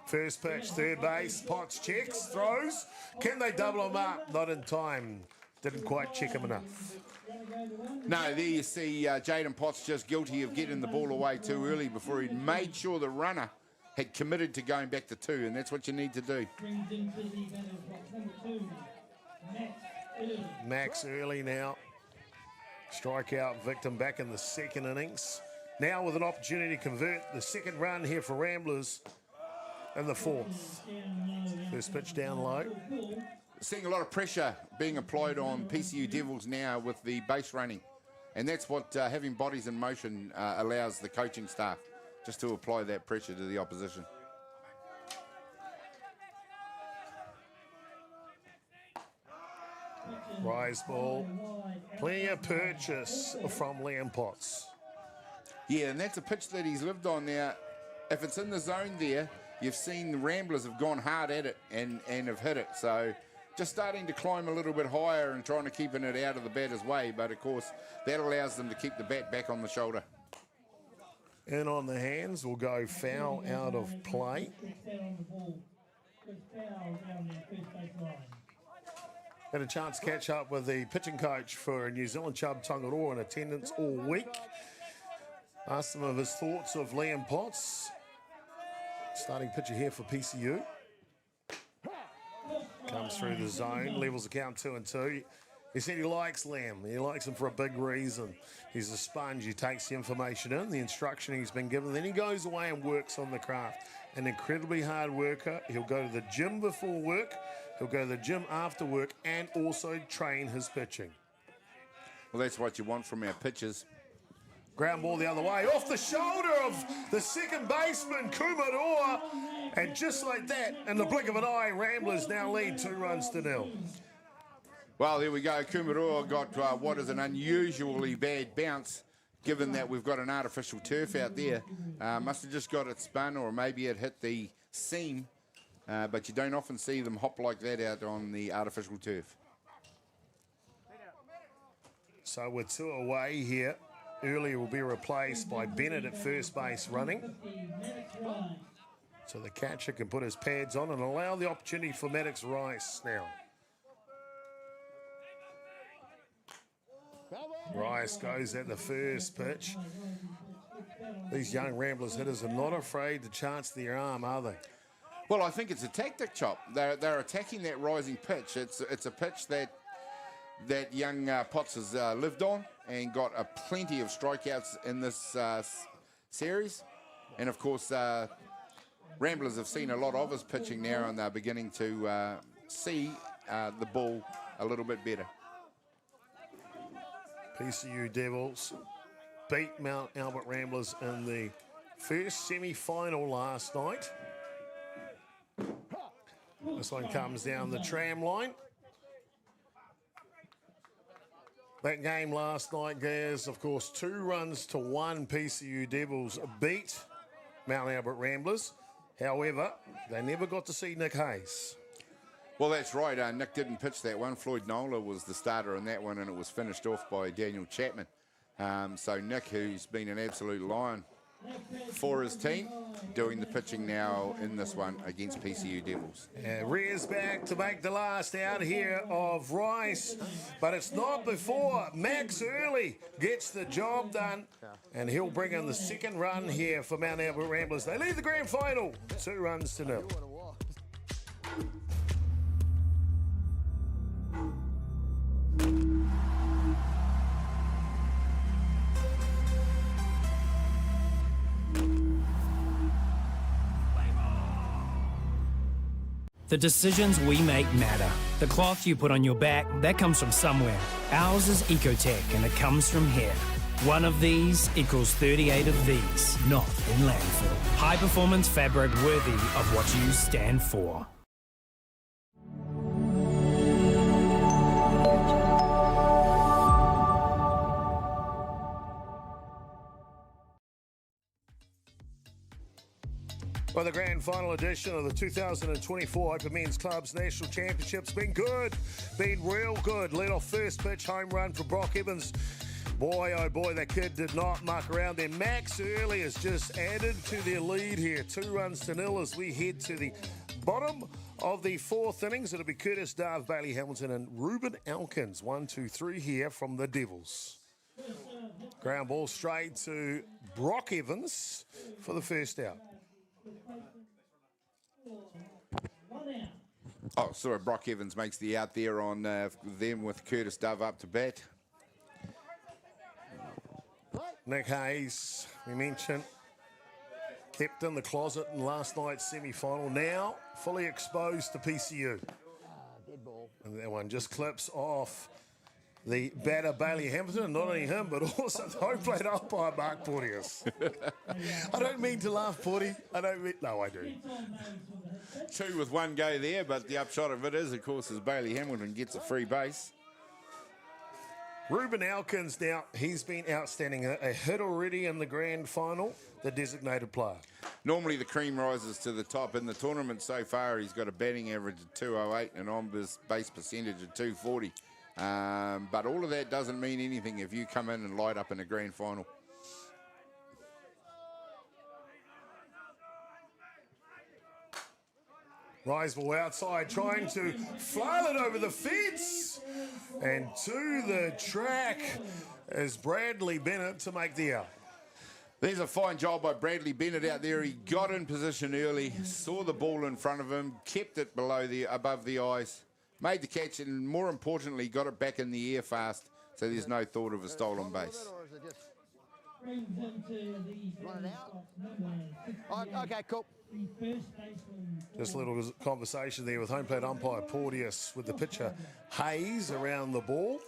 First pitch, third base, Potts checks, throws. Can they double him up? Not in time. Didn't quite check him enough. No, there you see Jaden Potts just guilty of getting the ball away too early before he'd made sure the runner had committed to going back to two, and that's what you need to do. Max early now. Strikeout victim back in the second innings. Now with an opportunity to convert the second run here for Ramblers. And the fourth. First pitch down low. Seeing a lot of pressure being applied on PCU Devils now with the base running. And that's what having bodies in motion allows the coaching staff, just to apply that pressure to the opposition. Rise ball. Plenty of purchase from Liam Potts. Yeah, and that's a pitch that he's lived on now. If it's in the zone there, you've seen the Ramblers have gone hard at it and have hit it. So just starting to climb a little bit higher and trying to keep it out of the batter's way. But, of course, that allows them to keep the bat back on the shoulder. In on the hands will go foul out of play. Had a chance to catch up with the pitching coach for New Zealand, Chubb Tongaroa, in attendance all week. Asked him of his thoughts of Liam Potts. Starting pitcher here for PCU. Comes through the zone, levels the count 2-2. He said he likes Liam. He likes him for a big reason. He's a sponge. He takes the information in, the instruction he's been given. Then he goes away and works on the craft. An incredibly hard worker. He'll go to the gym before work. He'll go to the gym after work and also train his pitching. Well, that's what you want from our pitchers. Ground ball the other way, off the shoulder of the second baseman, Kumaroa. And just like that, in the blink of an eye, Ramblers now lead 2-0. Well, there we go. Kumaroa got what is an unusually bad bounce, given that we've got an artificial turf out there. Must have just got it spun, or maybe it hit the seam. But you don't often see them hop like that out on the artificial turf. So we're 2 away here. Earlier will be replaced by Bennett at first base running. So the catcher can put his pads on and allow the opportunity for Maddox Rice now. Rice goes at the first pitch. These young Ramblers hitters are not afraid to chance their arm, are they? Well, I think it's a tactic, Chop. They're attacking that rising pitch. It's a pitch that young Potts has lived on and got plenty of strikeouts in this series. And, of course, Ramblers have seen a lot of his pitching now, and they're beginning to see the ball a little bit better. PCU Devils beat Mount Albert Ramblers in the first semi-final last night. This one comes down the tram line. That game last night, Gaz, of course, 2-1 PCU Devils beat Mount Albert Ramblers. However, they never got to see Nick Hayes. Well, that's right. Nick didn't pitch that one. Floyd Nola was the starter in that one, and it was finished off by Daniel Chapman. So Nick, who's been an absolute lion for his team, doing the pitching now in this one against PCU Devils. Rears back to make the last out here of Rice, but it's not before Max Early gets the job done, and he'll bring in the second run here for Mount Albert Ramblers. They lead the grand final 2-0. The decisions we make matter. The cloth you put on your back, that comes from somewhere. Ours is Ecotech, and it comes from here. One of these equals 38 of these, not in landfill. High performance fabric worthy of what you stand for. Well, the grand final edition of the 2024 Open Men's Clubs National Championships been good, been real good. Led off first pitch, home run for Brock Evans. Boy, oh boy, that kid did not muck around there. Max Early has just added to their lead here. 2-0 as we head to the bottom of the fourth innings. It'll be Curtis Dove, Bailey Hamilton and Ruben Elkins. 1, 2, 3 here from the Devils. Ground ball straight to Brock Evans for the first out. Oh, sorry, Brock Evans makes the out there on them with Curtis Dove up to bat. Nick Hayes, we mentioned, kept in the closet in last night's semi-final. Now fully exposed to PCU. Dead ball. And that one just clips off the batter Bailey Hamilton, not only him, but also the home plate umpire Mark Porteous. I don't mean to laugh, Porty. No, I do. 2 with 1 go there, but the upshot of it is, of course, is Bailey Hamilton gets a free base. Ruben Elkins now, he's been outstanding. A hit already in the grand final, the designated player. Normally the cream rises to the top. In the tournament so far, he's got a batting average of 208 and an on-base percentage of 240. But all of that doesn't mean anything if you come in and light up in a grand final. Riseball outside, trying to flail it over the fence. And to the track is Bradley Bennett to make the out. There's a fine job by Bradley Bennett out there. He got in position early, saw the ball in front of him, kept it above the eyes, made the catch, and more importantly, got it back in the air fast, so there's no thought of a stolen base. Okay, cool. Just a little conversation there with home plate umpire Porteous with the pitcher Hayes around the ball,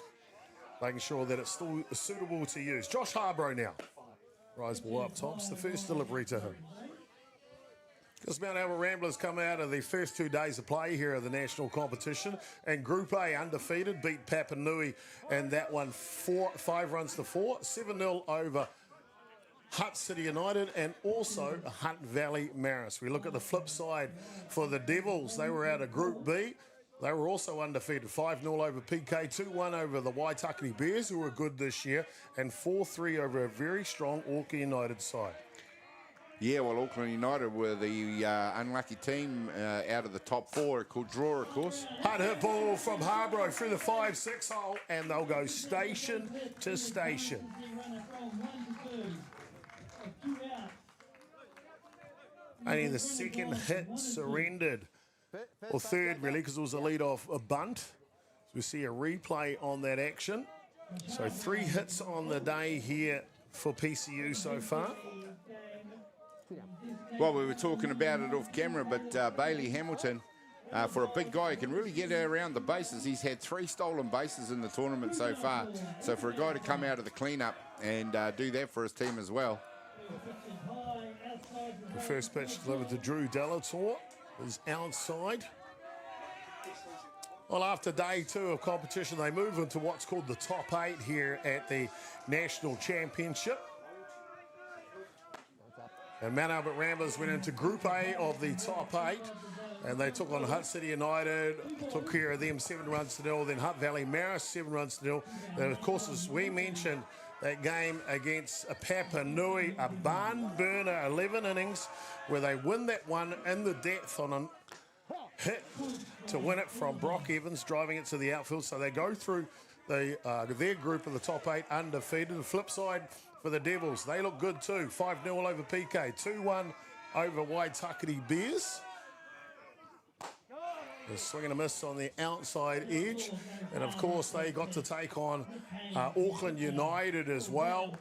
making sure that it's still suitable to use. Josh Harborough now. Rise ball up tops, the first delivery to him. Because Mount Albert Ramblers come out of the first 2 days of play here of the national competition, and Group A undefeated, beat Papanui, and that one 5 runs to 4, 7-0 over Hutt City United and also Hunt Valley Maris. We look at the flip side for the Devils. They were out of Group B. They were also undefeated, 5-0 over PK, 2-1 over the Waitakere Bears, who were good this year, and 4-3 over a very strong Auckland United side. Yeah, well, Auckland United were the unlucky team out of the top 4, called draw, of course. Hard hit ball from Harborough through the 5-6 hole, and they'll go station to station. Only the second hit surrendered, or third really, because it was a lead-off a bunt. So we see a replay on that action. So 3 hits on the day here for PCU so far. Well, we were talking about it off camera, but Bailey Hamilton, for a big guy, can really get around the bases. He's had 3 stolen bases in the tournament so far. So for a guy to come out of the cleanup and do that for his team as well. first pitch delivered to Drew Delator is outside. Well, after day 2 of competition, they move into what's called the top 8 here at the National Championship. And Mount Albert Ramblers went into Group A of the top 8, and they took on Hutt City United, took care of them 7-0. Then Hutt Valley Maris 7-0. And of course, as we mentioned, that game against Papanui, a barn burner, 11 innings, where they win that one in the depth on a hit to win it from Brock Evans, driving it to the outfield. So they go through their group of the top 8 undefeated. The flip side for the Devils, they look good too. 5-0 over PK, 2-1 over Waitakere Bears. A swing and a miss on the outside edge. And of course, they got to take on Auckland United as well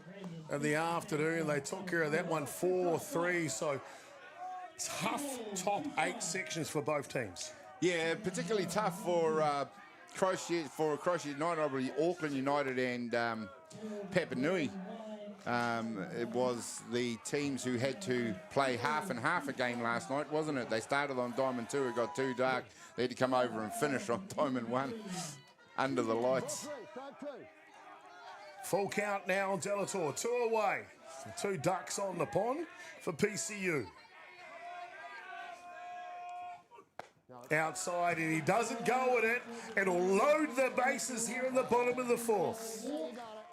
in the afternoon. They took care of that one 4-3. So tough top 8 sections for both teams. Yeah, particularly tough for Christchurch United, obviously Auckland United and Papanui. It was the teams who had to play half and half a game last night, wasn't it? They started on Diamond 2, it got too dark. They had to come over and finish on Diamond 1 under the lights. Full count now, Delator, 2 away. 2 ducks on the pond for PCU. Outside, and he doesn't go with it. It'll load the bases here in the bottom of the 4th.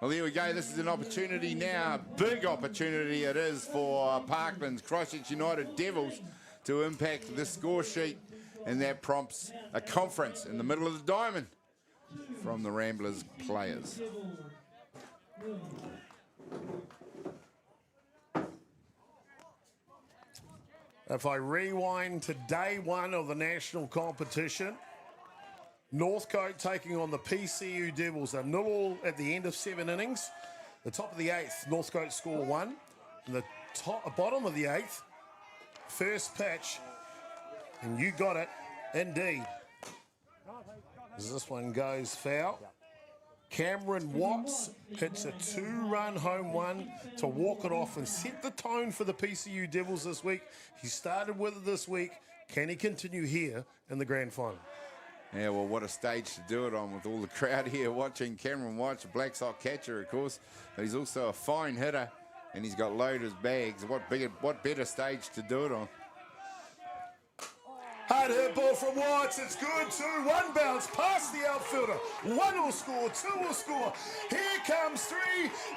Well, there we go. This is an opportunity now. Big opportunity it is for Parkland's Christchurch United Devils to impact the score sheet, and that prompts a conference in the middle of the diamond from the Ramblers players. If I rewind to day 1 of the national competition, Northcote taking on the PCU Devils. A 0 at the end of 7 innings. The top of the 8th, Northcote score 1. And the bottom of the 8th, first pitch, and you got it, indeed. As this one goes foul. Cameron Watts hits a 2-run home run to walk it off and set the tone for the PCU Devils this week. He started with it this week. Can he continue here in the grand final? Yeah, well, what a stage to do it on with all the crowd here watching. Cameron Watts, a Black Sox catcher, of course, but he's also a fine hitter, and he's got loaded bags. What better stage to do it on? Hard hit ball from Watts. It's good too. 1 bounce past the outfielder. 1 will score. 2 will score. Here comes 3.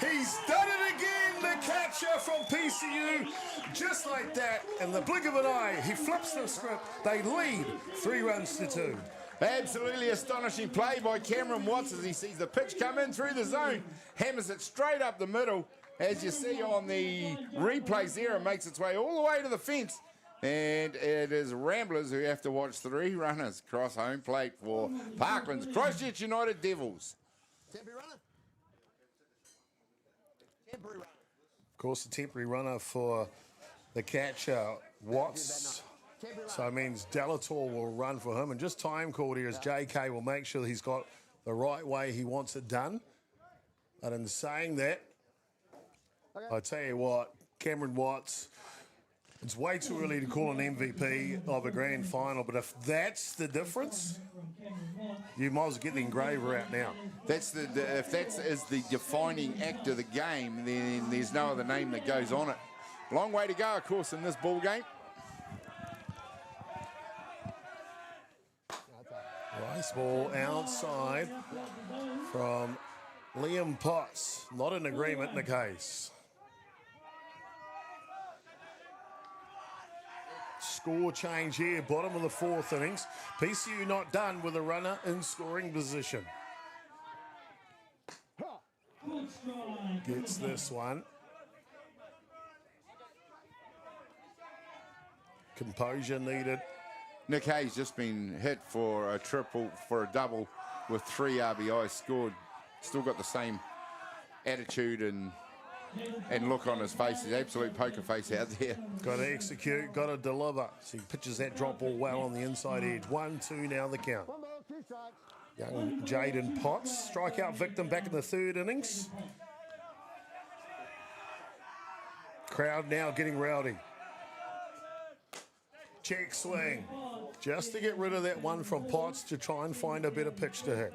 He's done it again. The catcher from PCU. Just like that, in the blink of an eye, he flips the script. They lead 3-2. Absolutely astonishing play by Cameron Watts as he sees the pitch come in through the zone. Hammers it straight up the middle. As you see on the replays there, it makes its way all the way to the fence. And it is Ramblers who have to watch 3 runners cross home plate for Parkland's Christchurch United Devils. Temporary runner. Temporary runner. Of course, the temporary runner for the catcher, Watts. So it means Delator will run for him. And just time called here as JK will make sure he's got the right way he wants it done. But in saying that, I tell you what, Cameron Watts, it's way too early to call an MVP of a grand final, but if that's the difference, you might as well get the engraver out now. If that is the defining act of the game, then there's no other name that goes on it. Long way to go, of course, in this ball game. Nice ball outside from Liam Potts. Not in agreement in the case. Score change here, bottom of the 4th innings. PCU not done with a runner in scoring position. Gets this one. Composure needed. Nick Hayes just been hit for a double with 3 RBIs scored. Still got the same attitude and look on his face. His absolute poker face out there. Got to execute, got to deliver. So he pitches that drop ball well on the inside edge. 1-2 now the count. Young Jaden Potts, strikeout victim back in the 3rd innings. Crowd now getting rowdy. Check swing. Just to get rid of that one from Potts to try and find a better pitch to hit.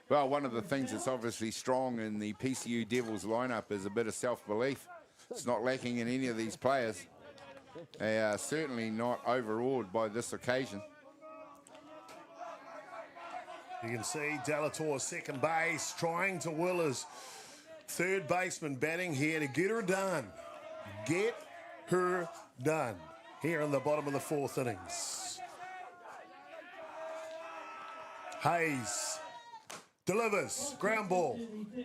Well, one of the things that's obviously strong in the PCU Devils lineup is a bit of self-belief. It's not lacking in any of these players. They are certainly not overawed by this occasion. You can see Delatour second base, trying to will his third baseman batting here to get her done. Get her done here in the bottom of the fourth innings. Hayes delivers, ground ball.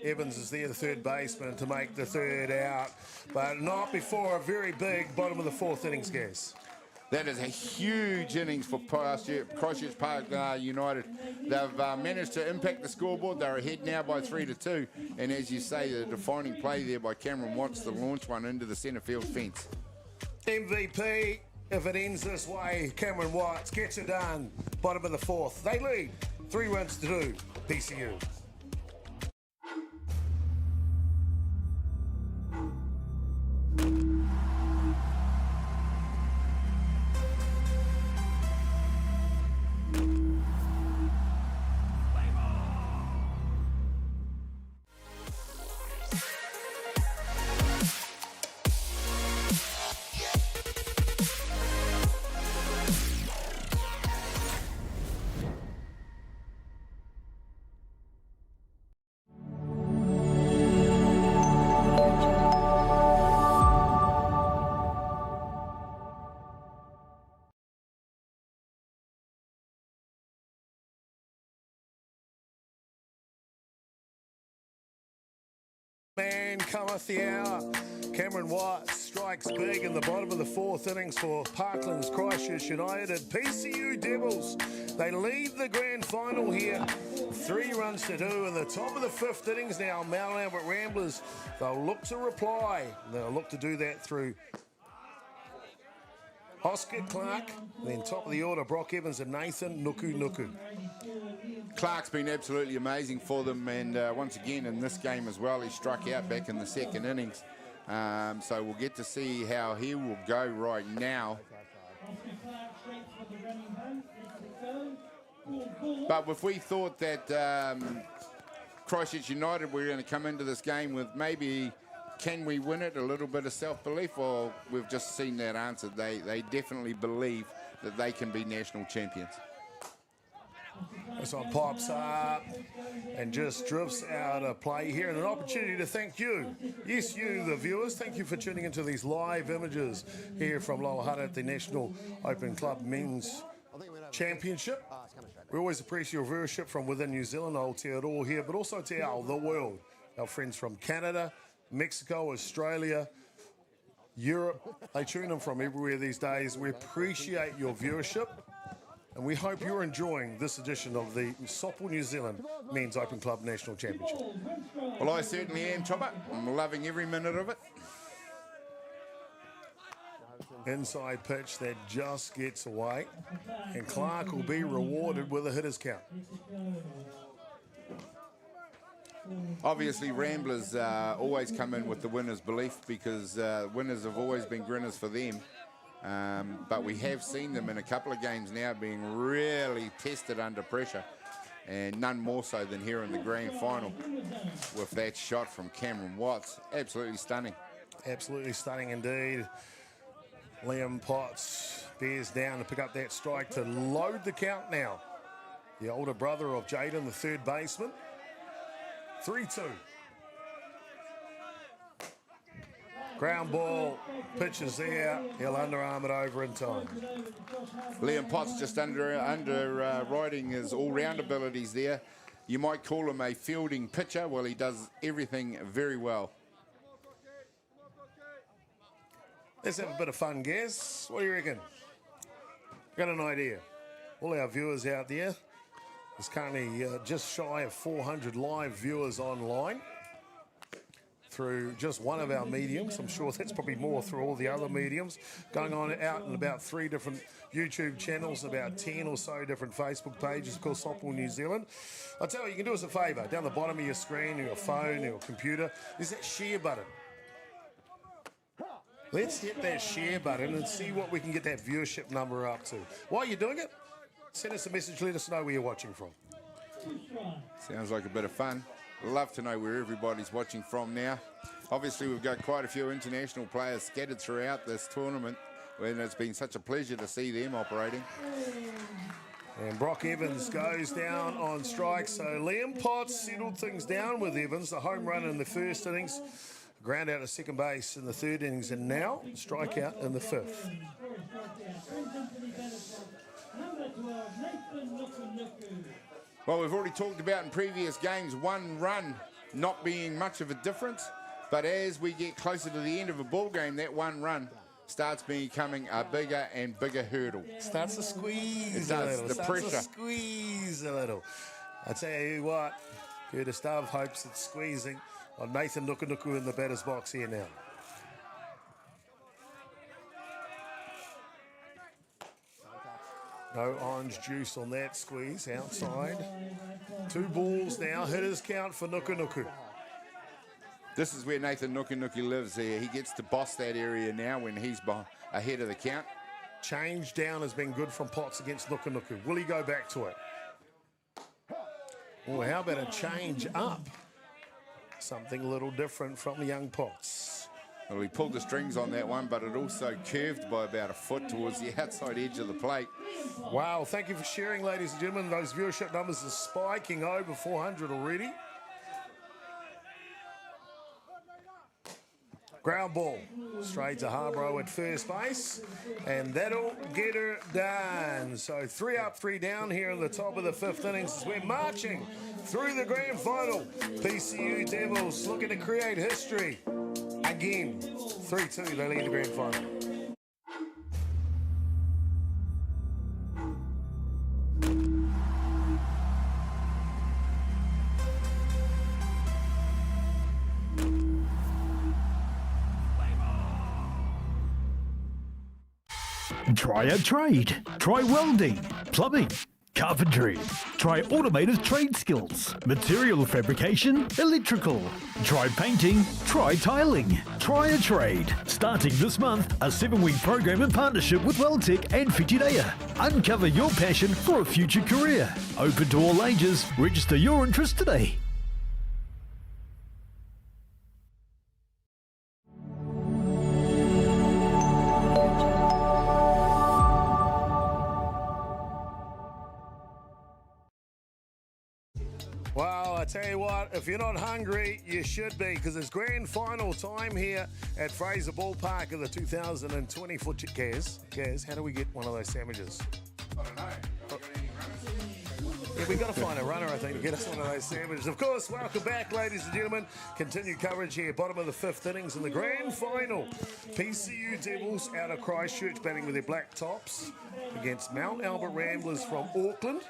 Evans is there, the third baseman, to make the third out, but not before a very big bottom of the fourth innings, guys. That is a huge innings for Christchurch Park United. They've managed to impact the scoreboard. They're ahead now by 3-2. And as you say, the defining play there by Cameron Watts to launch one into the centre field fence. MVP, if it ends this way, Cameron Watts gets it done. Bottom of the fourth. They lead 3-2, PCU. Man cometh the hour. Cameron Watts strikes big in the bottom of the fourth innings for Parkland's Christchurch United. PCU Devils, they lead the grand final here. 3-2 in the top of the fifth innings now. Mount Albert Ramblers, they'll look to reply. They'll look to do that through Oscar Clark, then top of the order, Brock Evans and Nathan Nuku. Clark's been absolutely amazing for them, and once again in this game as well, he struck out back in the second innings. So we'll get to see how he will go right now. But if we thought that Christchurch United were going to come into this game with maybe, can we win it, a little bit of self-belief, or we've just seen that answer. They definitely believe that they can be national champions. This one pops up and just drifts out of play here, and an opportunity to thank you. Yes, you, the viewers. Thank you for tuning into these live images here from Lower Hutt at the National Open Club Men's Championship. We always appreciate your viewership from within New Zealand, Aotearoa here, but also to the world. Our friends from Canada, Mexico, Australia, Europe. They tune in from everywhere these days. We appreciate your viewership. And we hope you're enjoying this edition of the Softball New Zealand Men's Open Club National Championship. Well, I certainly am, Chopper. I'm loving every minute of it. Inside pitch that just gets away. And Clark will be rewarded with a hitter's count. Obviously, Ramblers always come in with the winner's belief, because winners have always been grinners for them. But we have seen them in a couple of games now being really tested under pressure, and none more so than here in the grand final with that shot from Cameron Watts. Absolutely stunning. Absolutely stunning indeed. Liam Potts bears down to pick up that strike to load the count now. The older brother of Jaden, the third baseman. 3-2. Ground ball, pitches there. He'll underarm it over in time. Liam Potts just riding his all-round abilities there. You might call him a fielding pitcher. Well, he does everything very well. Let's have a bit of fun, guys. What do you reckon? Got an idea. All our viewers out there, there's currently just shy of 400 live viewers online through just one of our mediums. I'm sure that's probably more through all the other mediums. Going on out in about 3 different YouTube channels, about 10 or so different Facebook pages, of course, Softball New Zealand. I'll tell you can do us a favour. Down the bottom of your screen, or your phone, or your computer, there's that share button. Let's hit that share button and see what we can get that viewership number up to. While you're doing it, send us a message, let us know where you're watching from. Sounds like a bit of fun. Love to know where everybody's watching from now. Obviously, we've got quite a few international players scattered throughout this tournament, and it's been such a pleasure to see them operating. And Brock Evans goes down on strike, so Liam Potts settled things down with Evans, the home run in the first innings, ground out at second base in the third innings, and now strikeout in the fifth. Well, we've already talked about in previous games one run not being much of a difference, but as we get closer to the end of a ball game, that one run starts becoming a bigger and bigger hurdle. Starts to squeeze It a does, little. the Starts pressure. to squeeze a little. I tell you what, Curtis Dove hopes it's squeezing on Nathan Nukunuku in the batter's box here now. No orange juice on that squeeze outside. 2 balls now, hitters count for Nukunuku. This is where Nathan Nukunuki lives here. He gets to boss that area now when he's ahead of the count. Change down has been good from Potts against Nukunuku. Will he go back to it? Oh, how about a change up? Something a little different from young Potts. Well, he pulled the strings on that one, but it also curved by about a foot towards the outside edge of the plate. Wow, thank you for sharing, ladies and gentlemen. Those viewership numbers are spiking over 400 already. Ground ball straight to Harborough at first base, and that'll get her done. So 3 up, 3 down here in the top of the 5th innings as we're marching through the grand final. PCU Devils looking to create history again. 3-2, they lead the grand final. Try a trade. Try welding, plumbing, carpentry. Try automotive trade skills, material fabrication, electrical. Try painting. Try tiling. Try a trade. Starting this month, a 7-week program in partnership with Weldtech and Whitireia. Uncover your passion for a future career. Open to all ages. Register your interest today. Well, I tell you what, if you're not hungry, you should be, because it's grand final time here at Fraser Ballpark of the 2024. Gaz, how do we get one of those sandwiches? I don't know. Got any runners? Yeah, we've got to find a runner, I think, to get us one of those sandwiches. Of course, welcome back, ladies and gentlemen. Continued coverage here, bottom of the 5th innings in the grand final. PCU Devils out of Christchurch batting with their black tops against Mount Albert Ramblers from Auckland.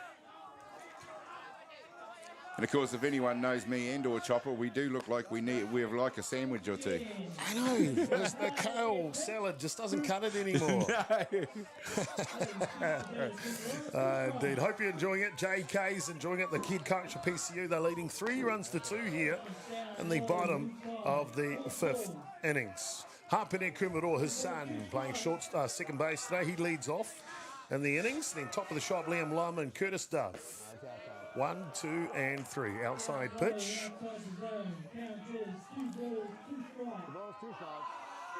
And of course, if anyone knows me and/or Chopper, we do look like we have like a sandwich or two. I know, the kale salad just doesn't cut it anymore. Indeed. Hope you're enjoying it. JK's enjoying it. The kid coach of PCU, they're leading 3-2 here in the bottom of the 5th innings. Hapene Kumaro, his son, playing second base today. He leads off in the innings. Then top of the shop, Liam Lum and Curtis Dove. 1, 2, and 3. Outside pitch.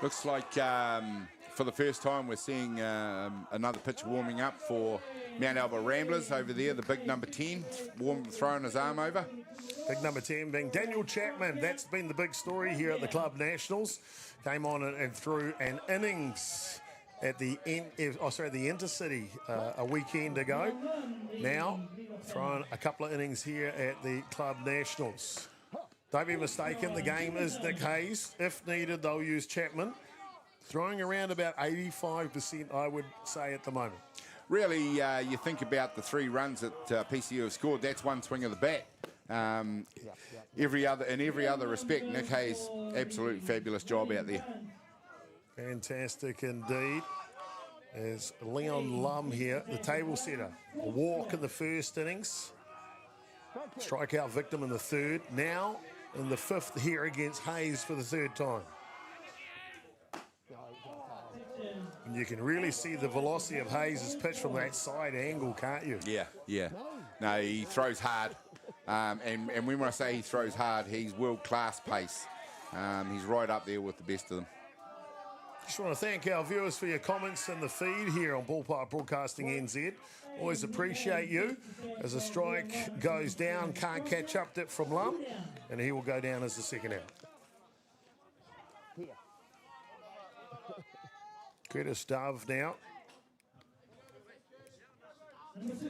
Looks like for the first time we're seeing another pitch warming up for Mount Albert Ramblers over there, the big number 10, throwing his arm over. Big number 10 being Daniel Chapman. That's been the big story here at the Club Nationals. Came on and threw an innings at the Intercity a weekend ago. Now, throwing a couple of innings here at the Club Nationals. Don't be mistaken, the game is Nick Hayes. If needed, they'll use Chapman. Throwing around about 85%, I would say, at the moment. Really, you think about the 3 runs that PCU have scored, that's one swing of the bat. In every other respect, Nick Hayes, absolutely fabulous job out there. Fantastic indeed. There's Leon Lum here, the table setter. A walk in the first innings. Strikeout victim in the 3rd. Now in the 5th here against Hayes for the 3rd time. You can really see the velocity of Hayes' pitch from that side angle, can't you? Yeah. No, he throws hard. And when I say he throws hard, he's world-class pace. He's right up there with the best of them. Just want to thank our viewers for your comments in the feed here on Ballpark Broadcasting NZ. Always appreciate you. As a strike goes down, can't catch up it from Lum, and he will go down as the second out. Curtis Dove now.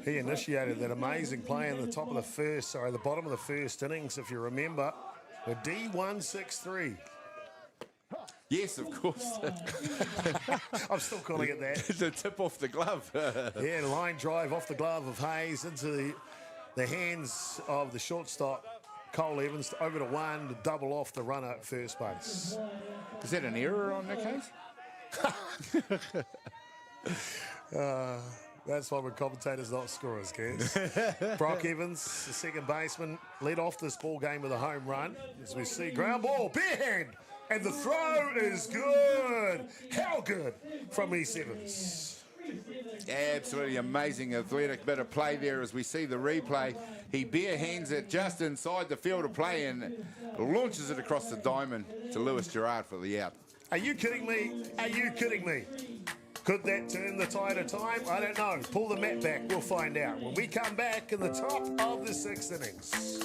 He initiated that amazing play in the the bottom of the first innings, if you remember. The D163. Yes, of course. I'm still calling it that. The tip off the glove. Yeah, line drive off the glove of Hayes into the hands of the shortstop, Cole Evans, over to one to double off the runner at first base. Is that an error on that case? That's why we're commentators, not scorers, kids. Brock Evans, the second baseman, led off this ball game with a home run. As we see, ground ball, bare hand, and the throw is good. How good from East Evans. Absolutely amazing athletic bit of play there as we see the replay. He bare hands it just inside the field of play and launches it across the diamond to Lewis Gerard for the out. Are you kidding me? Are you kidding me? Could that turn the tide of time? I don't know. Pull the mat back. We'll find out when we come back in the top of the sixth innings.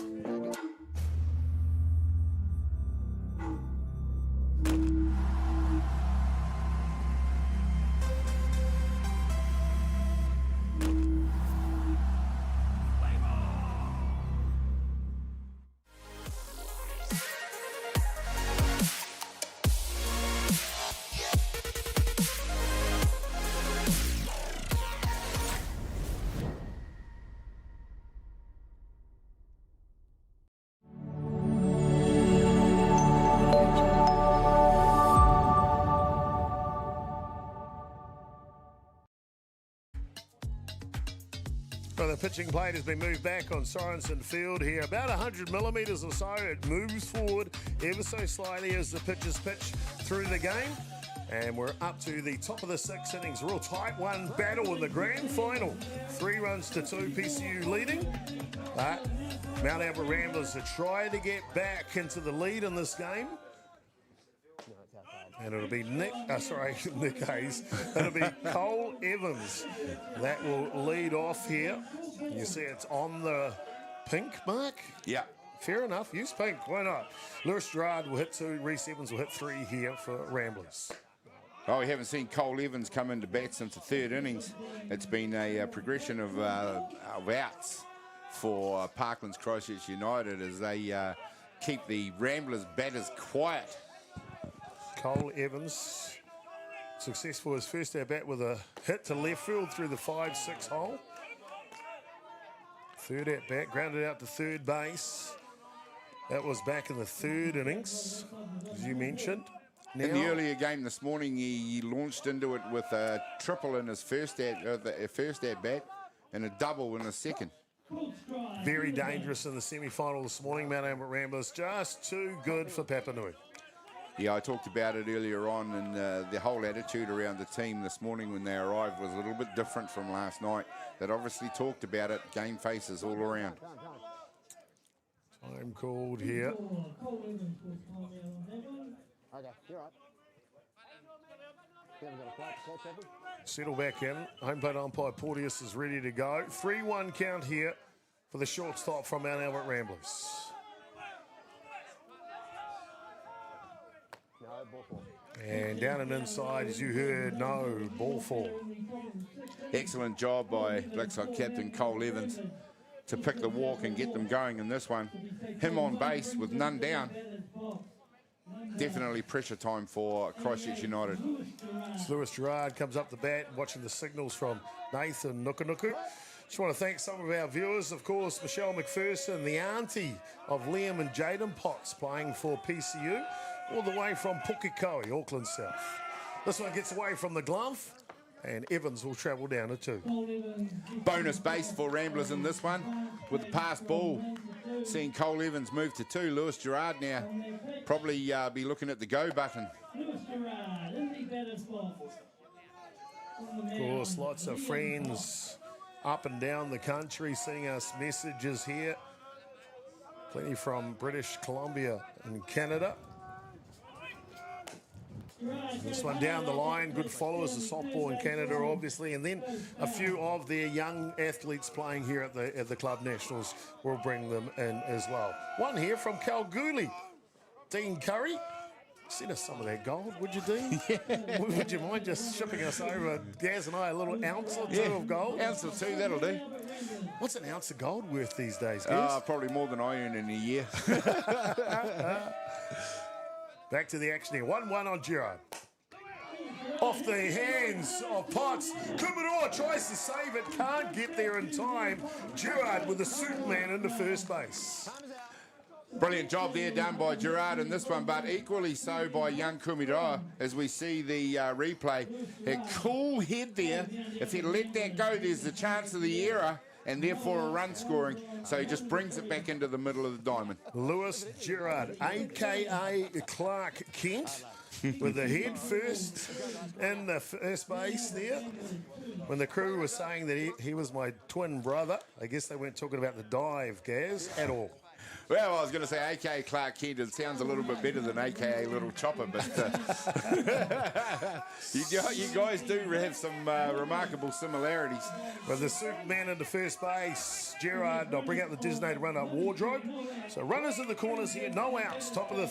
So the pitching plate has been moved back on Sorensen Field here, about 100 millimetres or so. It moves forward ever so slightly as the pitchers pitch through the game. And we're up to the top of the sixth innings. Real tight one battle in the grand final. 3-2, PCU leading. But Mount Albert Ramblers are trying to get back into the lead in this game. And it'll be Nick Hayes. It'll be Cole Evans that will lead off here. You see it's on the pink mark? Yeah. Fair enough. Use pink. Why not? Lewis Gerard will hit 2. Reese Evans will hit 3 here for Ramblers. Oh, we haven't seen Cole Evans come into bat since the third innings. It's been a progression of outs for Parklands Christchurch United as they keep the Ramblers batters quiet. Cole Evans, successful his first at bat with a hit to left field through the 5-6 hole. Third at bat, grounded out to third base. That was back in the third innings, as you mentioned. Now, in the earlier game this morning, he launched into it with a triple in his first at bat and a double in his second. very dangerous in the semi-final this morning. Mount Albert Ramblers just too good for Papanui. Yeah, I talked about it earlier on, and the whole attitude around the team this morning when they arrived was a little bit different from last night. They'd obviously talked about it, game faces all around. Time called here. Okay, you're right. You haven't got a flight to catch, have you? Settle back in. Home plate umpire Porteous is ready to go. 3-1 count here for the shortstop from Mount Albert Ramblers. No, ball four. And down and inside, as you heard, no, ball four. Excellent job by Blackside captain Cole Evans to pick the walk and get them going in this one. Him on base with none down. Definitely pressure time for Christchurch United. Lewis Gerard comes up the bat, watching the signals from Nathan Nukunuku. Just want to thank some of our viewers. Of course, Michelle McPherson, the auntie of Liam and Jaden Potts, playing for PCU, all the way from Pukekohe, Auckland South. This one gets away from the glove, and Evans will travel down to 2. Bonus base for Ramblers in this one with the pass ball. Seeing Cole Evans move to 2. Lewis Gerard now probably be looking at the go button. Of course, lots of friends up and down the country sending us messages here. Plenty from British Columbia and Canada. This one down the line, good followers of softball in Canada, obviously, and then a few of their young athletes playing here at the Club Nationals will bring them in as well. One here from Kalgoorlie, Dean Curry. Send us some of that gold, would you, Dean? Yeah. Would you mind just shipping us over, Gaz and I, a little ounce or two of gold? Ounce or two, that'll do. What's an ounce of gold worth these days, Gaz? Probably more than I earn in a year. Back to the action here. 1-1 on Gerard. Off the hands of Potts. Kummeroa tries to save it, can't get there in time. Gerard with the Superman into first base. Brilliant job there done by Gerard in this one, but equally so by young Kummeroa as we see the replay. A cool head there. If he'd let that go, there's the chance of the error and therefore a run scoring. So he just brings it back into the middle of the diamond. Lewis Gerard, a.k.a. Clark Kent, with the head first in the first base there. When the crew was saying that he was my twin brother, I guess they weren't talking about the dive, Gaz, at all. Well, I was going to say A.K.A. Clark Kent. It sounds a little bit better than A.K.A. Little Chopper, but you guys do have some remarkable similarities. With the Superman into first base, Gerard, I'll bring out the designated run-up wardrobe. So runners in the corners here, no outs. Top of the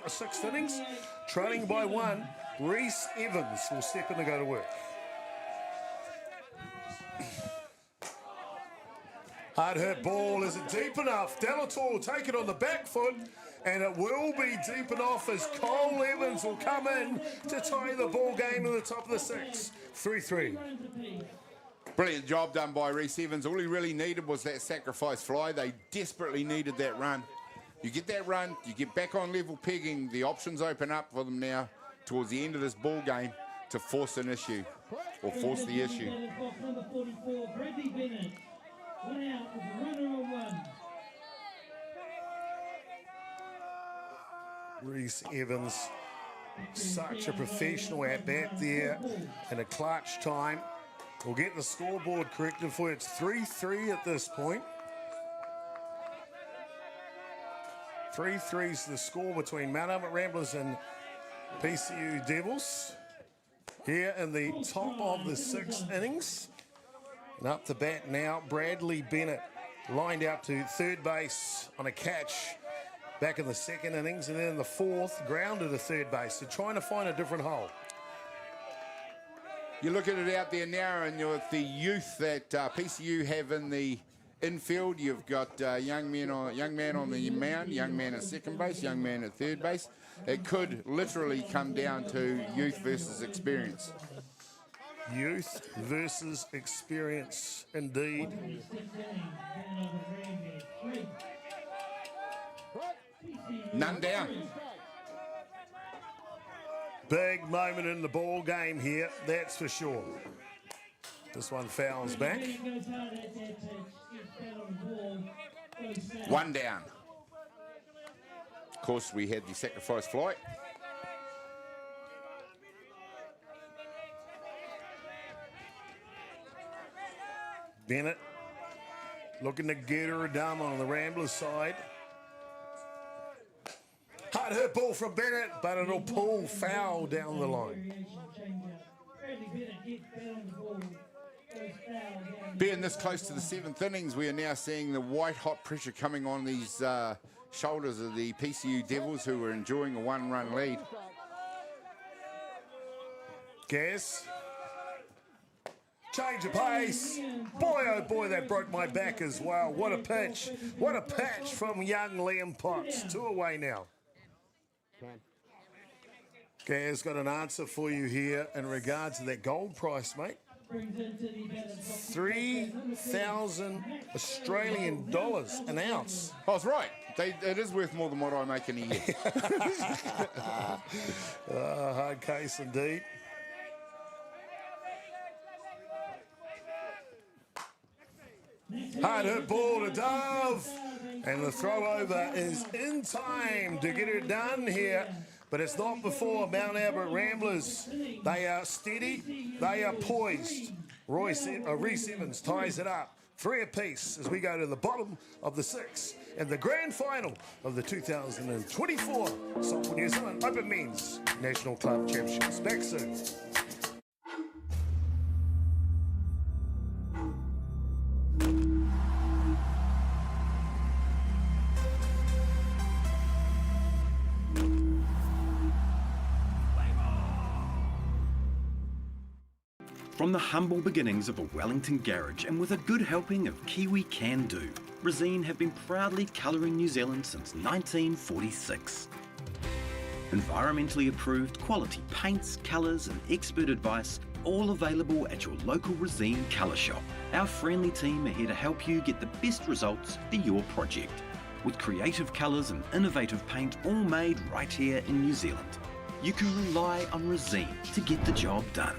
sixth innings, trailing by one. Reese Evans will step in to go to work. Hard hit ball, is it deep enough? Delator will take it on the back foot, and it will be deep enough as Cole Evans will come in to tie the ball game in the top of the sixth. 3-3. Brilliant job done by Reese Evans. All he really needed was that sacrifice fly. They desperately needed that run. You get that run, you get back on level pegging, the options open up for them now towards the end of this ball game to force an issue, or force the issue. One out with a runner on one. Reese Evans, such a professional at bat there in a clutch time. We'll get the scoreboard corrected for you. It's 3-3 at this point. 3-3 is the score between Mount Albert Ramblers and PCU Devils. Here in the top of the sixth innings. And up to bat now, Bradley Bennett lined out to third base on a catch back in the second innings, and then in the fourth, grounded to third base. So trying to find a different hole. You look at it out there now, and you're with the youth that PCU have in the infield. You've got young man on the mound, young man at second base, young man at third base. It could literally come down to youth versus experience. Youth versus experience, indeed. None down. Big moment in the ball game here, that's for sure. This one fouls back. One down. Of course, we had the sacrifice fly. Bennett looking to get her done on the Ramblers side. Hard hit ball from Bennett, but it'll pull foul down the line. Being this close to the seventh innings, we are now seeing the white-hot pressure coming on these shoulders of the PCU Devils, who are enjoying a one-run lead. Gaz. Change of pace. Boy, oh boy, that broke my back as well. What a pitch. What a patch from young Liam Potts. 2 away now. Gaz got an answer for you here in regards to that gold price, mate. 3,000 Australian dollars an ounce. I was right. It is worth more than what I make in a year. Hard case indeed. Hard hit ball to Dove. And the throw over is in time to get it done here but it's not before Mount Albert Ramblers. They are steady, they are poised. Reese Evans ties it up, 3 apiece as we go to the bottom of the 6 and the grand final of the 2024 Softball New Zealand Open Men's National Club Championships. Back soon. From the humble beginnings of a Wellington garage and with a good helping of Kiwi can-do, Resine have been proudly colouring New Zealand since 1946. Environmentally approved quality paints, colours and expert advice, all available at your local Resine colour shop. Our friendly team are here to help you get the best results for your project, with creative colours and innovative paint all made right here in New Zealand. You can rely on Resine to get the job done.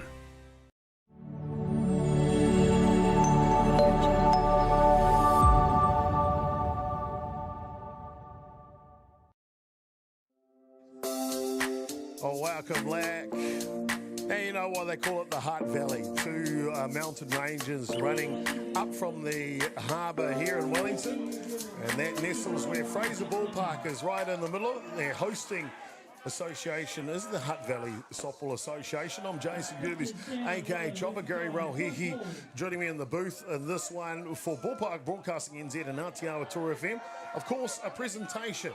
Oh, welcome back. And you know why they call it the Hutt Valley? 2 mountain ranges running up from the harbour here in Wellington. And that nestles where Fraser Ballpark is right in the middle. Their hosting association is the Hutt Valley Softball Association. I'm Jason Gerbes, aka Chopper. Gary Rauhihi joining me in the booth in this one for Ballpark Broadcasting NZ and Atiawa Toa FM. Of course, a presentation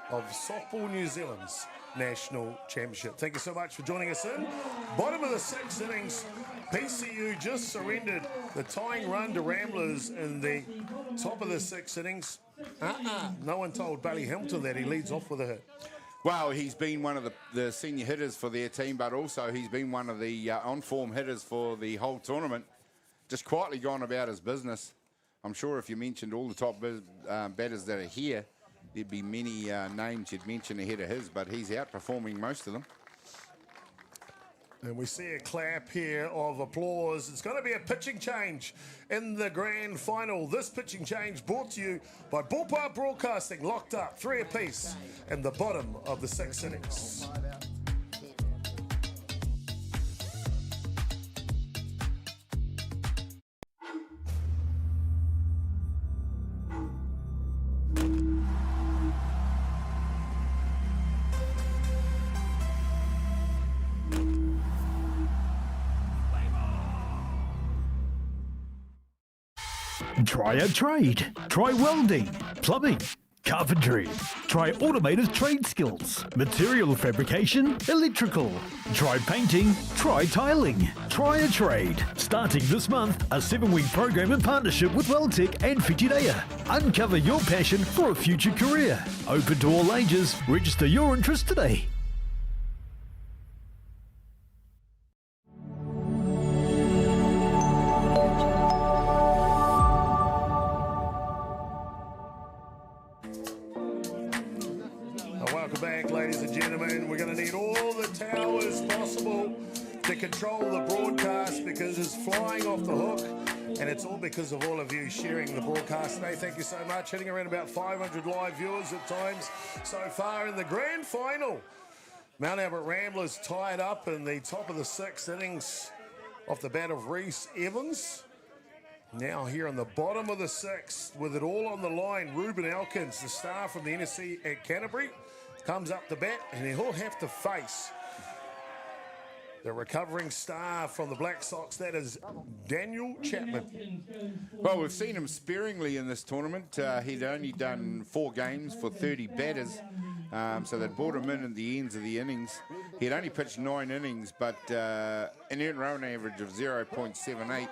of Softball New Zealand's National Championship. Thank you so much for joining us in. Bottom of the 6 innings, PCU just surrendered the tying run to Ramblers in the top of the 6 innings. No one told Bailey Hamilton that he leads off with a hit. Well, he's been one of the senior hitters for their team, but also he's been one of the on-form hitters for the whole tournament. Just quietly gone about his business. I'm sure if you mentioned all the top batters that are here, there'd be many names you'd mention ahead of his, but he's outperforming most of them. And we see a clap here of applause. It's going to be a pitching change in the grand final. This pitching change brought to you by Ballpark Broadcasting, locked up 3 apiece in the bottom of the 6 innings. Try a trade. Try welding, plumbing, carpentry. Try automotive trade skills, material fabrication, electrical. Try painting. Try tiling. Try a trade. Starting this month, a 7-week program in partnership with Welltech and Whitireia. Uncover your passion for a future career. Open to all ages. Register your interest today. Control the broadcast because it's flying off the hook, and it's all because of all of you sharing the broadcast today. Thank you so much. Hitting around about 500 live viewers at times so far in the grand final. Mount Albert Ramblers tied up in the top of the 6 innings off the bat of Reese Evans. Now here on the bottom of the 6th with it all on the line, Ruben Elkins, the star from the NSC at Canterbury, comes up to bat, and he'll have to face the recovering star from the Black Sox, that is Daniel Chapman. Well, we've seen him sparingly in this tournament. He'd only done 4 games for 30 batters, so they brought him in at the ends of the innings. He'd only pitched 9 innings, but an earned run average of 0.78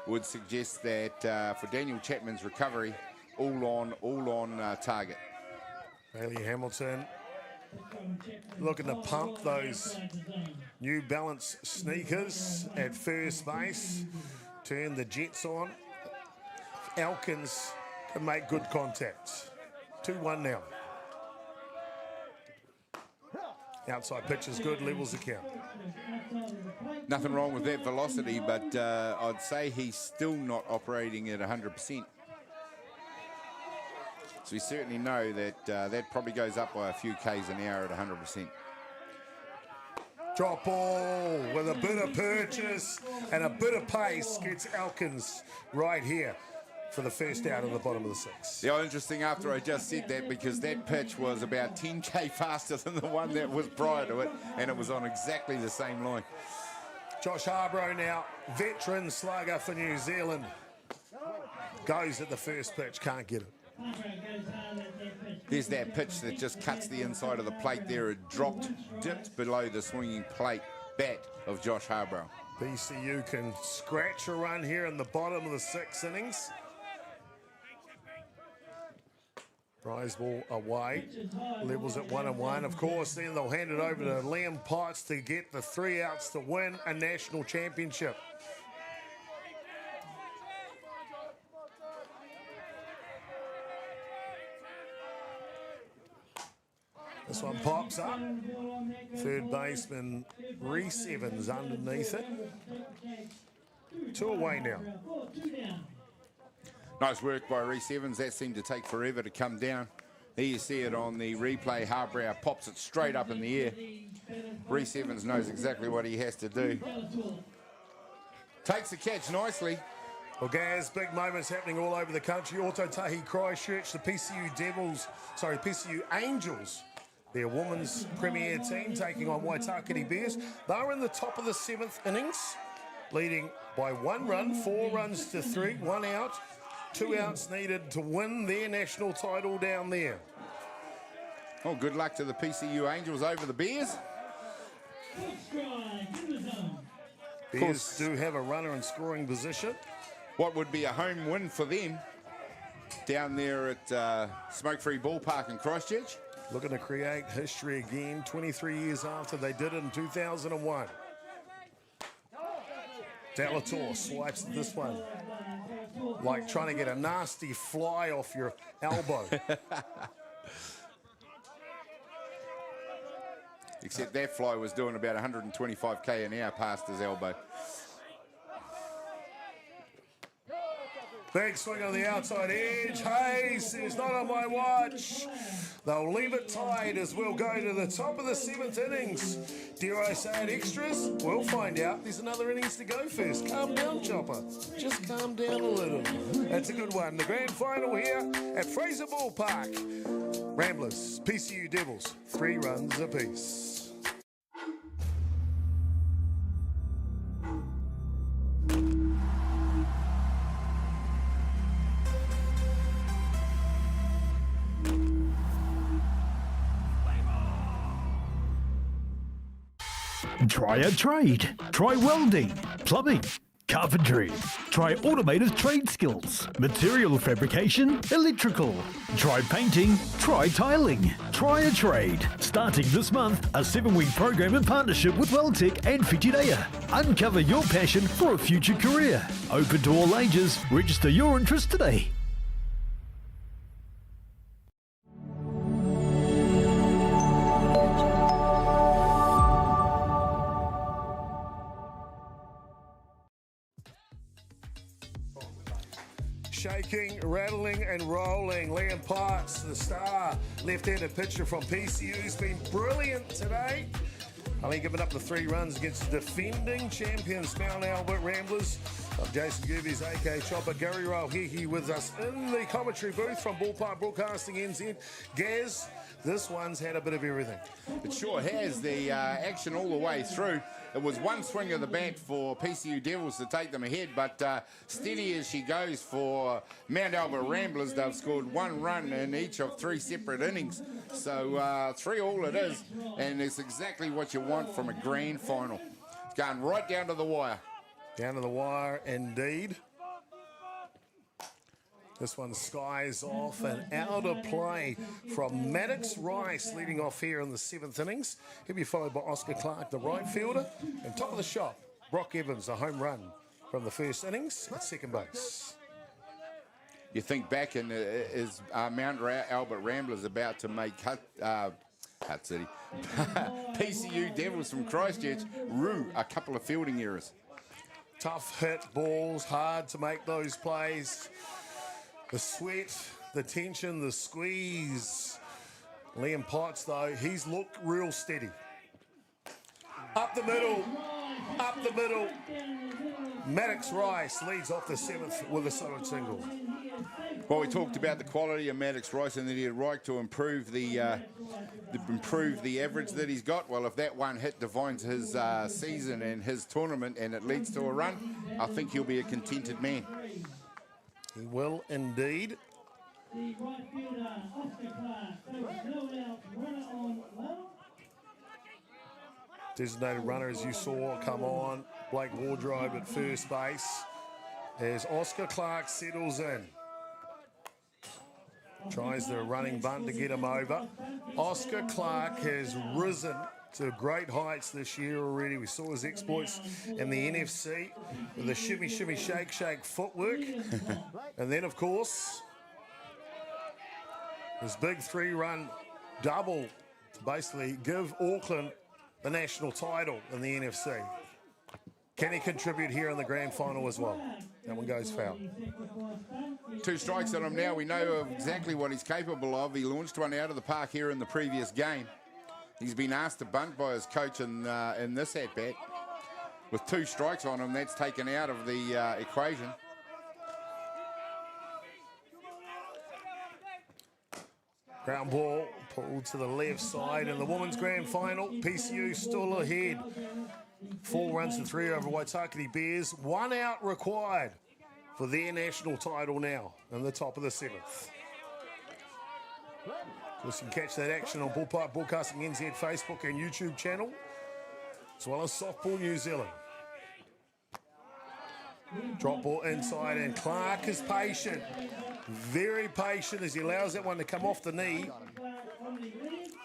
would suggest that for Daniel Chapman's recovery, all on target. Bailey Hamilton looking to pump those New Balance sneakers at first base. Turn the jets on. Elkins can make good contact. 2-1 now. Outside pitch is good, levels the count. Nothing wrong with that velocity, but I'd say he's still not operating at 100%. So we certainly know that that probably goes up by a few Ks an hour at 100%. Drop ball with a bit of purchase and a bit of pace gets Elkins right here for the first out of the bottom of the 6th. Yeah, interesting after I just said that, because that pitch was about 10k faster than the one that was prior to it, and it was on exactly the same line. Josh Harborough now, veteran slugger for New Zealand. Goes at the first pitch, can't get it. There's that pitch that just cuts the inside of the plate there. It dipped below the swinging plate bat of Josh Harborough. PCU can scratch a run here in the bottom of the 6th innings. Prize ball away, levels at 1-1. Of course, then they'll hand it over to Liam Potts to get the 3 outs to win a national championship. This one pops up. Third baseman Reese Evans underneath it. 2 away now. Nice work by Reese Evans. That seemed to take forever to come down. There you see it on the replay. Harborough pops it straight up in the air. Reese Evans knows exactly what he has to do. Takes the catch nicely. Well, Gaz, big moments happening all over the country. Autotahi Christchurch, the PCU Angels, their women's premier team, taking on Waitakere Bears. They're in the top of the 7th innings, leading by 1 run, 4 runs to 3, 1 out. 2 outs needed to win their national title down there. Oh, good luck to the PCU Angels over the Bears. Bears do have a runner in scoring position. What would be a home win for them down there at Smoke-Free Ballpark in Christchurch. Looking to create history again, 23 years after they did it in 2001. Delator swipes at this one, like trying to get a nasty fly off your elbow. Except that fly was doing about 125k an hour past his elbow. Big swing on the outside edge. Hayes says, not on my watch. They'll leave it tied as we'll go to the top of the 7th innings. Dare I say it, extras? We'll find out. There's another innings to go first. Calm down, Chopper. Just calm down a little. That's a good one. The grand final here at Fraser Ballpark. Ramblers, PCU Devils, 3 runs apiece. Try a trade. Try welding, plumbing, carpentry. Try automated trade skills, material fabrication, electrical. Try painting, try tiling. Try a trade. Starting this month, a 7-week program in partnership with Welltech and Whitireia. Uncover your passion for a future career. Open to all ages. Register your interest today. Shaking, rattling and rolling. Liam Potts, the star left-handed pitcher from PCU, has been brilliant today. Only giving up the 3 runs against the defending champions, Mount Albert Ramblers. I'm Jason Gerbes, aka Chopper. Gary Rowe here with us in the commentary booth from Ballpark Broadcasting NZ. Gaz, this one's had a bit of everything. It sure has. The action all the way through. It was one swing of the bat for PCU Devils to take them ahead, but steady as she goes for Mount Albert Ramblers. They've scored 1 run in each of 3 separate innings. So 3 all it is, and it's exactly what you want from a grand final. It's going right down to the wire. Down to the wire, indeed. This one skies off and out of play from Maddox Rice, leading off here in the 7th innings. He'll be followed by Oscar Clark, the right fielder. And top of the shop, Brock Evans, a home run from the first innings at second base. You think back, and is Mount Albert Ramblers about to make Hutt City PCU Devils from Christchurch rue a couple of fielding errors. Tough hit balls, hard to make those plays. The sweat, the tension, the squeeze. Liam Potts, though, he's looked real steady. Up the middle. Up the middle. Maddox Rice leads off the 7th with a solid single. Well, we talked about the quality of Maddox Rice and that he had right to improve the average that he's got. Well, if that one hit defines his season and his tournament and it leads to a run, I think he'll be a contented man. He will indeed. The right fielder, Oscar Clark, goes no out, runner on low. Designated runner, as you saw, come on. Blake Wardrobe at first base as Oscar Clark settles in. Tries the running bunt to get him over. Oscar Clark has risen to great heights this year already. We saw his exploits in the NFC with the shimmy, shimmy, shake, shake footwork. And then, of course, his big 3-run double to basically give Auckland the national title in the NFC. Can he contribute here in the grand final as well? That one goes foul. 2 strikes on him now. We know exactly what he's capable of. He launched one out of the park here in the previous game. He's been asked to bunt by his coach in this at-bat. With 2 strikes on him, that's taken out of the equation. Ground ball pulled to the left side in the women's grand final. PCU still ahead. 4 runs to 3 over Waitakere Bears. 1 out required for their national title now in the top of the 7th. Of course, you can catch that action on Ballpark Broadcasting NZ Facebook and YouTube channel, as well as Softball New Zealand. Drop ball inside, and Clark is patient. Very patient as he allows that one to come off the knee.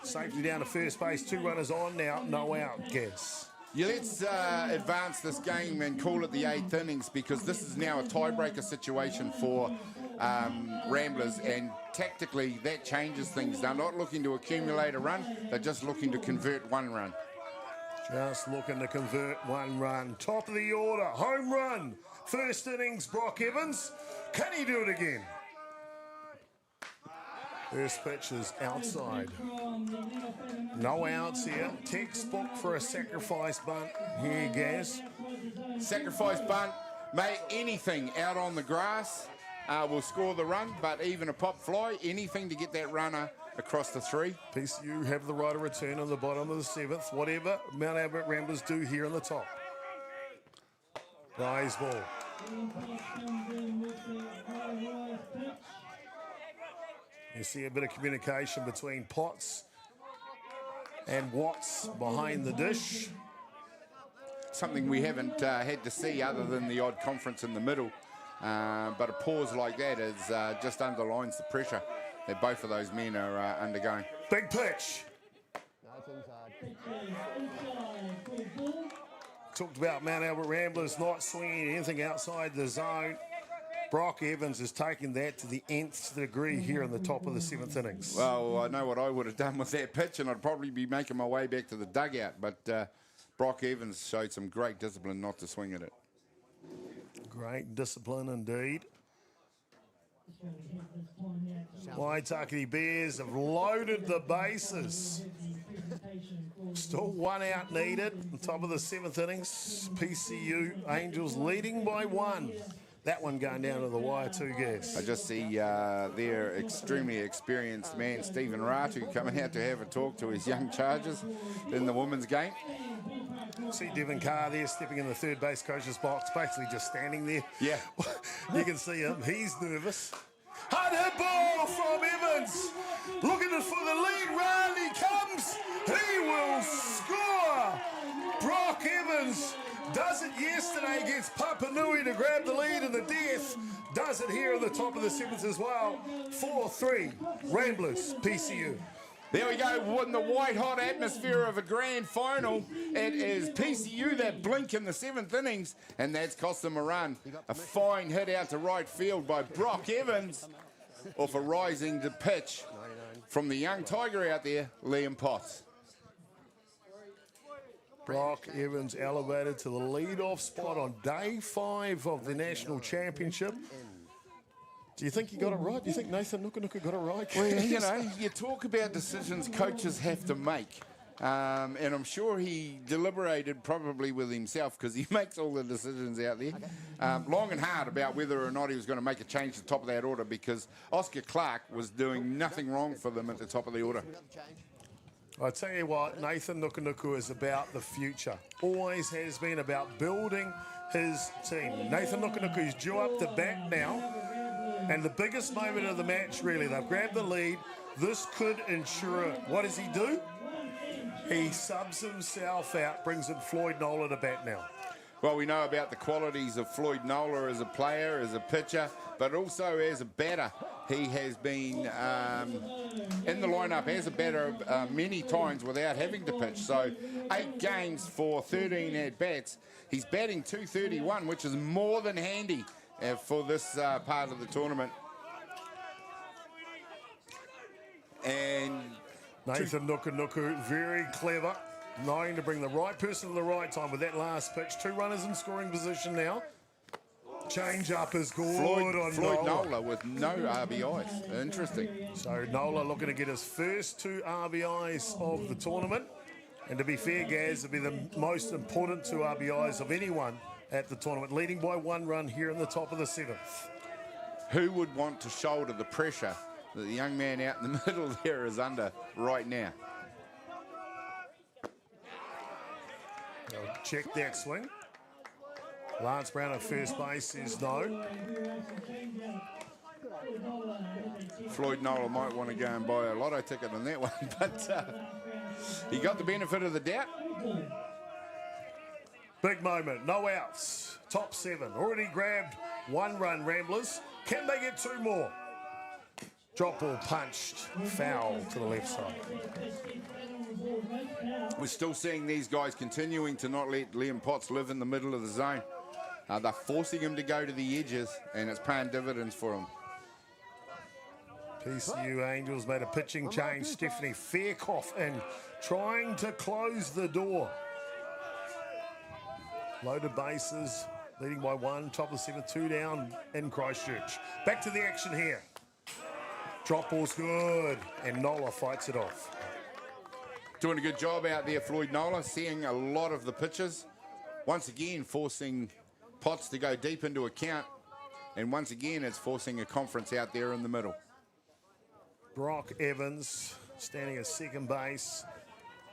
Safety down to first base. 2 runners on now. No out, Guess. Yeah, let's advance this game and call it the 8th innings, because this is now a tiebreaker situation for Ramblers, and tactically that changes things. They're not looking to accumulate a run, they're just looking to convert 1 run. Just looking to convert 1 run. Top of the order, home run. First innings, Brock Evans. Can he do it again? First pitch is outside. No outs here. Textbook for a sacrifice bunt here, Gaz. Sacrifice bunt, anything out on the grass will score the run, but even a pop fly, anything to get that runner across the 3. PCU have the right of return on the bottom of the 7th. Whatever Mount Albert Ramblers do here on the top. Rise ball. You see a bit of communication between Potts and Watts behind the dish. Something we haven't had to see other than the odd conference in the middle. But a pause like that is just underlines the pressure that both of those men are undergoing. Big pitch. No, it's inside. Talked about Mount Albert Ramblers not swinging anything outside the zone. Brock Evans is taking that to the nth degree here in the top of the 7th innings. Well, I know what I would have done with that pitch, and I'd probably be making my way back to the dugout. But Brock Evans showed some great discipline not to swing at it. Great discipline indeed. Waitakere Bears have loaded the bases. Still 1 out needed. On top of the 7th innings. PCU Angels leading by 1. That one going down to the wire too, Gas. I just see their extremely experienced man, Stephen Ratu, coming out to have a talk to his young chargers in the women's game. See Devin Carr there stepping in the third base coach's box, basically just standing there. Yeah. You can see him. He's nervous. Hard hit ball from Evans. Looking for the lead run. He comes. He will score. Brock Evans does it yesterday against Papanui to grab the lead in the death. Does it here in the top of the 7th as well. 4-3. Ramblers, PCU. There we go, in the white-hot atmosphere of a grand final. It is PCU that blink in the 7th innings, and that's cost them a run. A fine hit out to right field by Brock Evans off a rising to pitch from the young Tiger out there, Liam Potts. Brock Evans elevated to the lead-off spot on day 5 of the National Championship. Do you think he got it right? Do you think Nathan Nukunuku got it right? Well, you know, you talk about decisions coaches have to make. And I'm sure he deliberated probably with himself because he makes all the decisions out there. Long and hard about whether or not he was going to make a change to the top of that order because Oscar Clark was doing nothing wrong for them at the top of the order. I tell you what, Nathan Nukunuku is about the future. Always has been about building his team. Nathan Nukunuku is due up to bat now. And the biggest moment of the match, really, they've grabbed the lead. This could ensure it. What does he do? He subs himself out, brings in Floyd Nola to bat now. Well, we know about the qualities of Floyd Nola as a player, as a pitcher, but also as a batter. He has been in the lineup as a batter many times without having to pitch. So 8 games for 13 at-bats. He's batting .231, which is more than handy for this part of the tournament. And Nathan Nukunuku, very clever, knowing to bring the right person at the right time with that last pitch. 2 runners in scoring position now. Change up is good on Floyd Nola. Nola with no RBIs. Interesting. So Nola looking to get his first 2 RBIs of the tournament. And to be fair, Gaz, it'll be the most important 2 RBIs of anyone at the tournament, leading by 1 run here in the top of the 7th. Who would want to shoulder the pressure that the young man out in the middle there is under right now? They'll check that swing. Lance Brown at first base is no. Floyd Nola might want to go and buy a lotto ticket on that one, but he got the benefit of the doubt. Big moment, no outs, top 7. Already grabbed 1 run, Ramblers. Can they get 2 more? Drop ball punched, foul to the left side. We're still seeing these guys continuing to not let Liam Potts live in the middle of the zone. They're forcing him to go to the edges, and it's paying dividends for him. PCU Angels made a pitching change. Stephanie Faircoff in, trying to close the door. Loaded bases, leading by 1, top of the 7th, 2 down in Christchurch. Back to the action here. Drop ball's good, and Nola fights it off. Doing a good job out there, Floyd Nola, seeing a lot of the pitches. Once again, forcing Potts to go deep into a count. And once again, it's forcing a conference out there in the middle. Brock Evans, standing at second base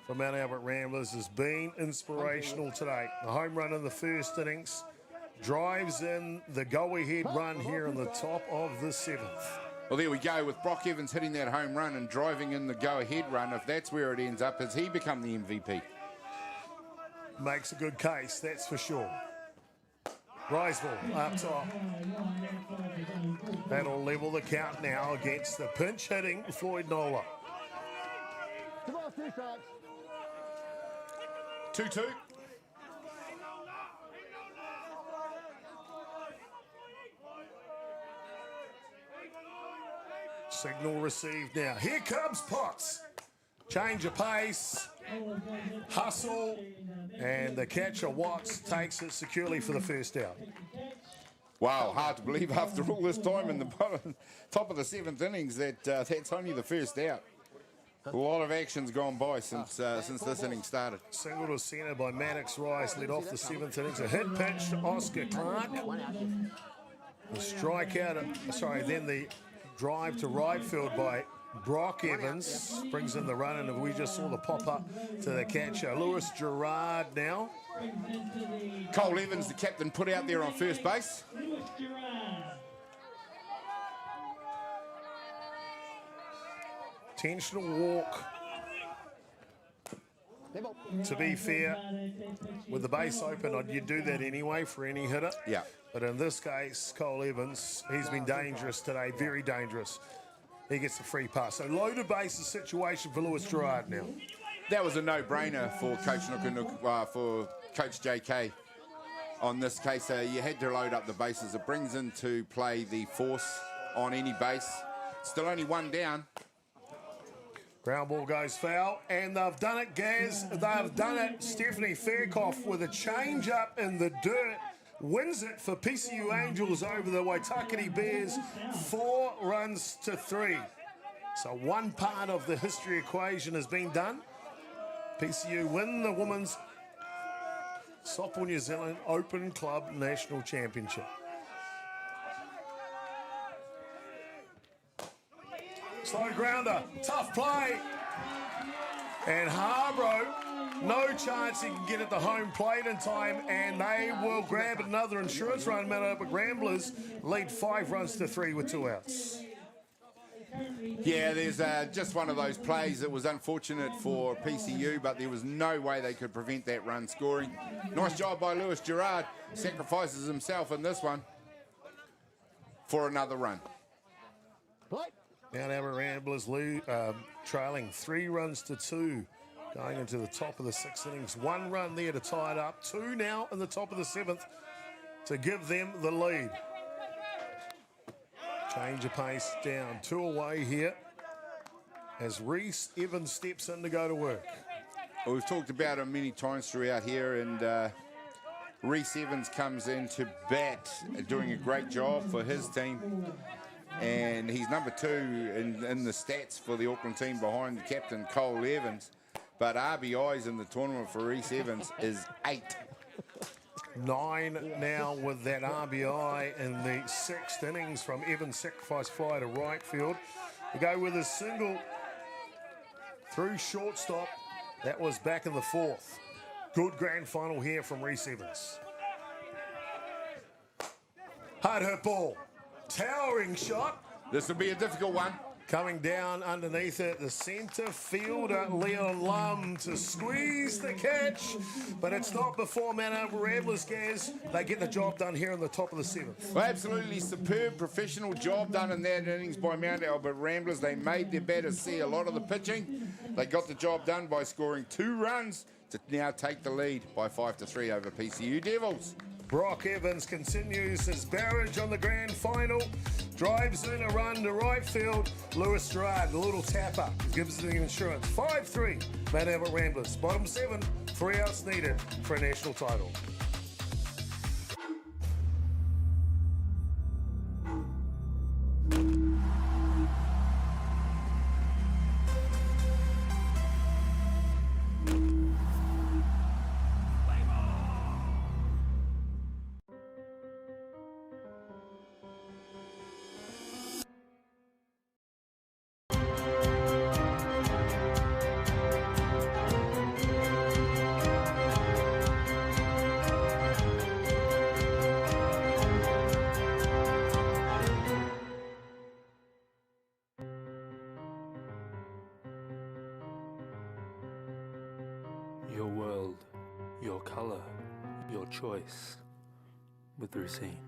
for Mount Albert Ramblers, has been inspirational today. The home run in the first innings drives in the go-ahead run here in the top of the 7th. Well, there we go, with Brock Evans hitting that home run and driving in the go-ahead run. If that's where it ends up, has he become the MVP? Makes a good case, that's for sure. Rise ball up top. That'll level the count now against the pinch hitting Floyd Nola. 2-2. Signal received now. Here comes Potts. Change of pace. Hustle. And the catcher, Watts, takes it securely for the first out. Wow, hard to believe after all this time in the top of the 7th innings that that's only the first out. A lot of action's gone by since this inning started. Single to centre by Maddox Rice, led off the 7th innings. A hit pitch to Oscar Clark. The strikeout, then the drive to right field by Brock Evans brings in the run, and we just saw the pop-up to the catcher. Lewis Gerard now. Cole Evans, the captain, put out there on first base. Intentional walk. To be fair, with the base open, you'd do that anyway for any hitter. Yeah. But in this case, Cole Evans, he's been dangerous today, very dangerous. He gets the free pass. So loaded bases situation for Lewis Gerard now. That was a no-brainer for Coach for Coach JK. On this case, you had to load up the bases. It brings into play the force on any base. Still only 1 down. Ground ball goes foul, and they've done it, Gaz. They've done it. Stephanie Faircoff with a change up in the dirt wins it for PCU Angels over the Waitakere Bears, 4 runs to 3. So one part of the history equation has been done. PCU win the Women's Softball New Zealand Open Club National Championship. Slow grounder, tough play. And Harborough, no chance he can get it to home plate in time, and they will grab another insurance run. But Ramblers lead 5 runs to 3 with 2 outs. Yeah, there's just one of those plays that was unfortunate for PCU, but there was no way they could prevent that run scoring. Nice job by Lewis Gerard. Sacrifices himself in this one for another run. Mount Albert Ramblers trailing 3 runs to 2 going into the top of the 6th innings. 1 run there to tie it up. 2 now in the top of the 7th to give them the lead. Change of pace down 2 away here as Reese Evans steps in to go to work. Well, we've talked about him many times throughout here, and Reese Evans comes in to bat, doing a great job for his team. And he's number 2 in the stats for the Auckland team behind captain Cole Evans. But RBIs in the tournament for Reese Evans is 8. 9 now with that RBI in the 6th innings from Evans' sacrifice fly to right field. We go with a single through shortstop. That was back in the 4th. Good grand final here from Reese Evans. Hard hit ball. Towering shot. This will be a difficult one. Coming down underneath it, the centre fielder, Leon Lum, to squeeze the catch. But it's not before Mount Albert Ramblers, Gaz. They get the job done here in the top of the 7th. Well, absolutely superb professional job done in that innings by Mount Albert Ramblers. They made their batters see a lot of the pitching. They got the job done by scoring 2 runs to now take the lead by 5-3 over PCU Devils. Brock Evans continues his barrage on the grand final. Drives in a run to right field. Lewis Gerard, the little tapper, gives the insurance. 5-3, Mount Albert Ramblers. Bottom 7, 3 outs needed for a national title. Your world, your colour, your choice, with Racine.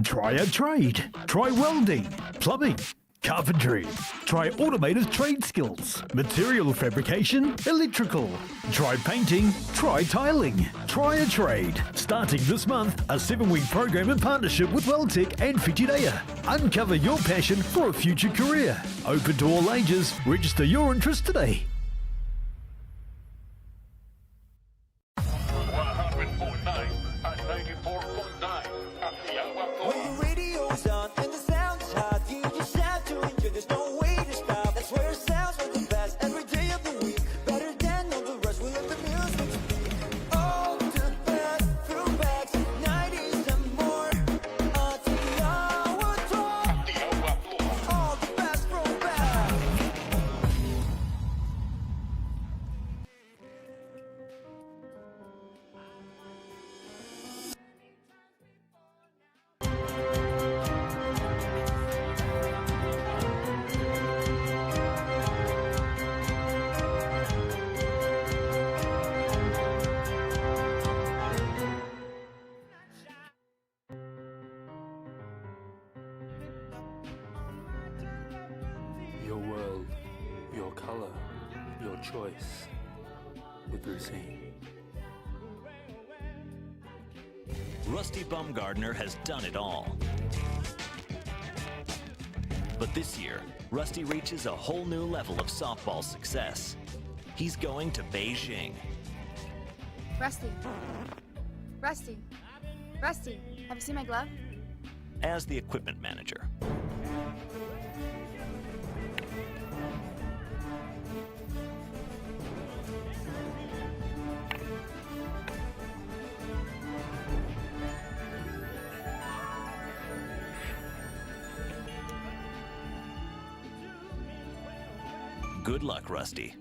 Try a trade. Try welding, plumbing, carpentry. Try automated trade skills, material fabrication, electrical. Try painting, try tiling. Try a trade. Starting this month, a 7-week program in partnership with Weldtech and Whitireia. Uncover your passion for a future career. Open to all ages. Register your interest today. 100.9 and 94.9 Atiawa Toa. When the radio's on and the sound is hot, you just have to enjoy. There's no way to stop. That's where it sounds like the best every day of the week. Better than all the rest. We let the music speak. All the best throwbacks, 90s and more. Atiawa Toa. All the best throwbacks. Your world, your color, your choice. With Lucine. Rusty Bumgardner has done it all. But this year, Rusty reaches a whole new level of softball success. He's going to Beijing. Rusty. Rusty. Rusty, have you seen my glove? As the equipment manager. Good luck, Rusty.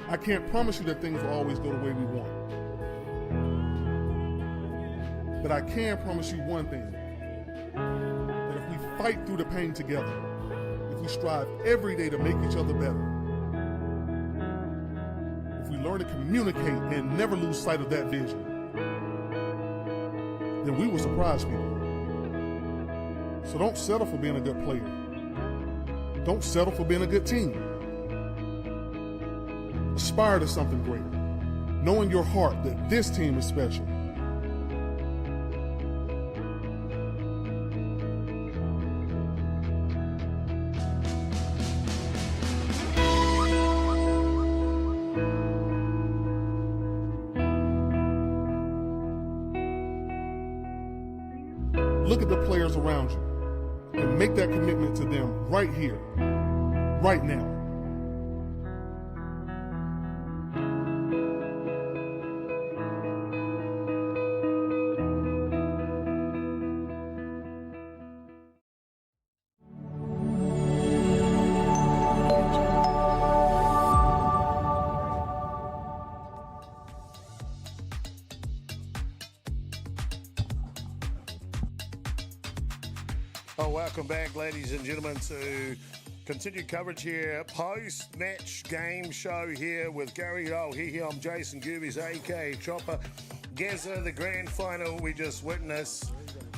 I can't promise you that things will always go the way we want. But I can promise you one thing. That if we fight through the pain together, if we strive every day to make each other better, if we learn to communicate and never lose sight of that vision, then we will surprise people. So don't settle for being a good player. Don't settle for being a good team. Aspire to something greater, know in your heart that this team is special. Look at the players around you and make that commitment to them right here, right now. Welcome back, ladies and gentlemen, to continued coverage here, post-match game show here with Gary O'Hihi. I'm Jason Gerbes, a.k.a. Chopper. Gazza, the grand final we just witnessed,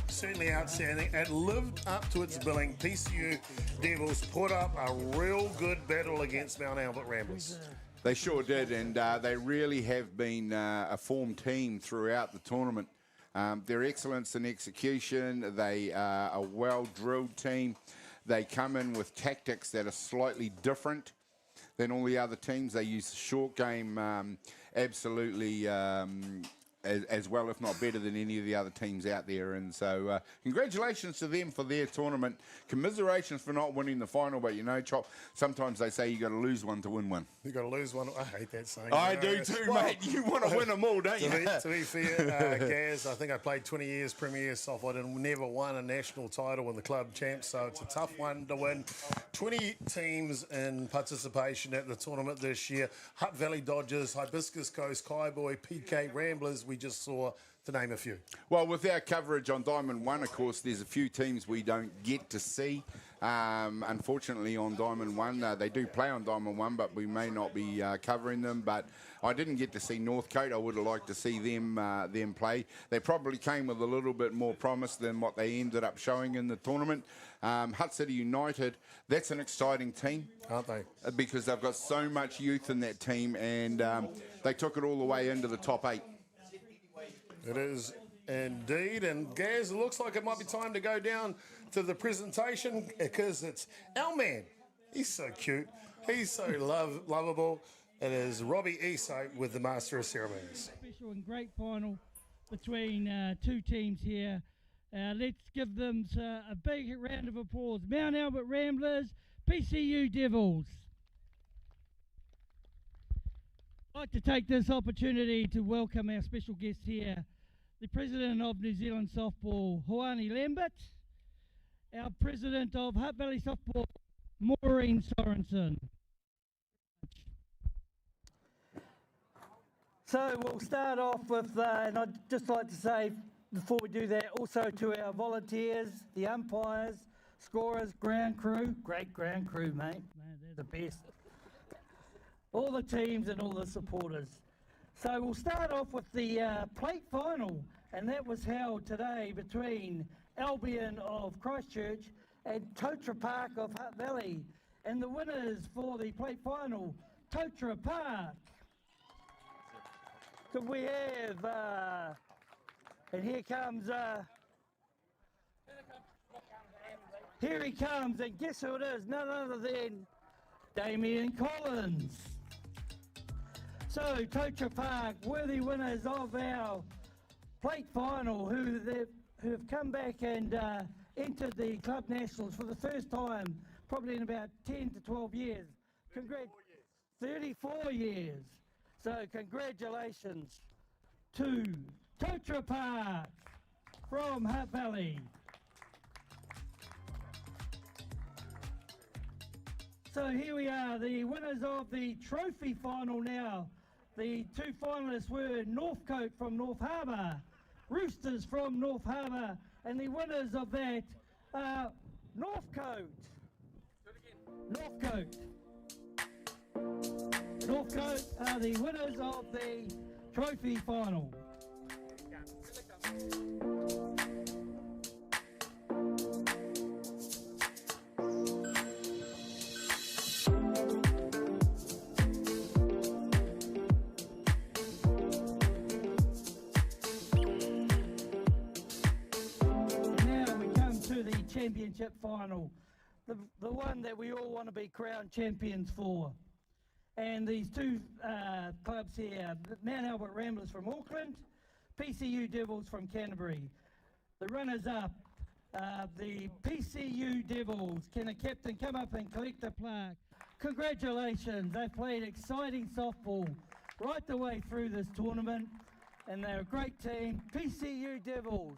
certainly outstanding. It lived up to its billing. PCU Devils put up a real good battle against Mount Albert Ramblers. They sure did, and they really have been a formed team throughout the tournament. Their excellence in execution, they are a well-drilled team. They come in with tactics that are slightly different than all the other teams. They use the short game absolutely as well, if not better, than any of the other teams out there. And so congratulations to them for their tournament. Commiserations for not winning the final, but you know, Chop, sometimes they say you got to lose one to win one. You got to lose one. I hate that saying. I do too, mate. You want to win them all, don't you? To be fair, Gaz, I think I played 20 years Premier softball and never won a national title in the club champs, so it's a tough one to win. 20 teams in participation at the tournament this year. Hutt Valley Dodgers, Hibiscus Coast, Kaiboy, PK Ramblers, we just saw, to name a few. Well, with our coverage on Diamond 1, of course, there's a few teams we don't get to see. Unfortunately, on Diamond 1, they do play on Diamond 1, but we may not be covering them. But I didn't get to see Northcote. I would have liked to see them play. They probably came with a little bit more promise than what they ended up showing in the tournament. Hutt City United, that's an exciting team. Aren't they? Because they've got so much youth in that team, and they took it all the way into the top 8. It is indeed. And Gaz, it looks like it might be time to go down to the presentation because it's our man. He's so cute. He's so lovable. It is Robbie Iso with the Master of Ceremonies. Special and great final between two teams here. Let's give them a big round of applause. Mount Albert Ramblers, PCU Devils. I'd like to take this opportunity to welcome our special guest here, the President of New Zealand Softball, Hoani Lambert, our President of Hutt Valley Softball, Maureen Sorensen. So we'll start off with, and I'd just like to say before we do that, also to our volunteers, the umpires, scorers, ground crew, great ground crew, mate. Man, they're the best. All the teams and all the supporters. So we'll start off with the plate final, and that was held today between Albion of Christchurch and Totra Park of Hutt Valley. And the winners for the plate final, Totra Park. Could we have, and here he comes, and guess who it is? None other than Damien Collins. So, Totra Park, worthy winners of our plate final, who have come back and entered the Club Nationals for the first time, probably in about 10 to 12 years. 34 years. So, congratulations to Totra Park from Hutt Valley. So here we are, the winners of the trophy final now. The two finalists were Northcote from North Harbour, Roosters from North Harbour, and the winners of that are Northcote. Northcote are the winners of the trophy final. Championship final, the one that we all want to be crowned champions for. And these two clubs here, Mount Albert Ramblers from Auckland, PCU Devils from Canterbury. The runners-up, the PCU Devils. Can a captain come up and collect the plaque? Congratulations, they've played exciting softball right the way through this tournament, and they're a great team, PCU Devils.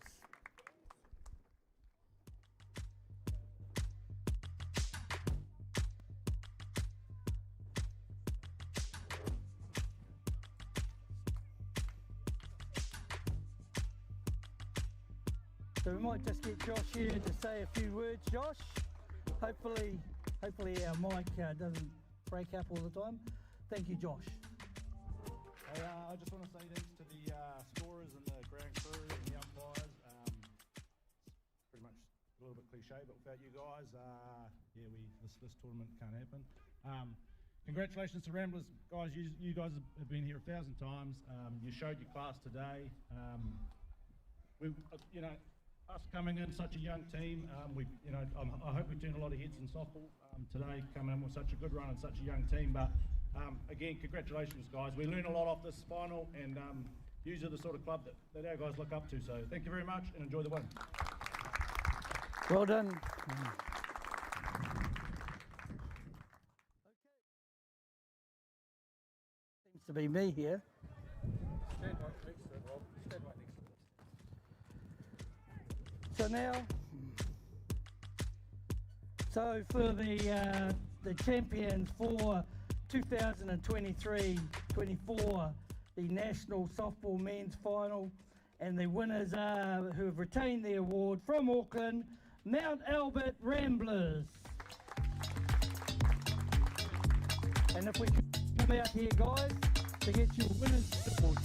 So we might just get Josh here to say a few words. Josh, hopefully our mic doesn't break up all the time. Thank you, Josh. Hey, I just want to say thanks to the scorers and the ground crew and the umpires. Pretty much a little bit cliche, but without you guys, this tournament can't happen. Congratulations to Ramblers, guys. You guys have been here 1,000 times. You showed your class today. Us coming in such a young team, I hope we turned a lot of heads in softball today, coming in with such a good run and such a young team. But again, congratulations, guys. We learned a lot off this final, and you are the sort of club that our guys look up to. So thank you very much and enjoy the win. Well done. Seems to be me here. So now, so for the champions for 2023-24, the National Softball Men's Final, and the winners are, who have retained the award from Auckland, Mount Albert Ramblers. And if we could come out here, guys, to get your winners' award.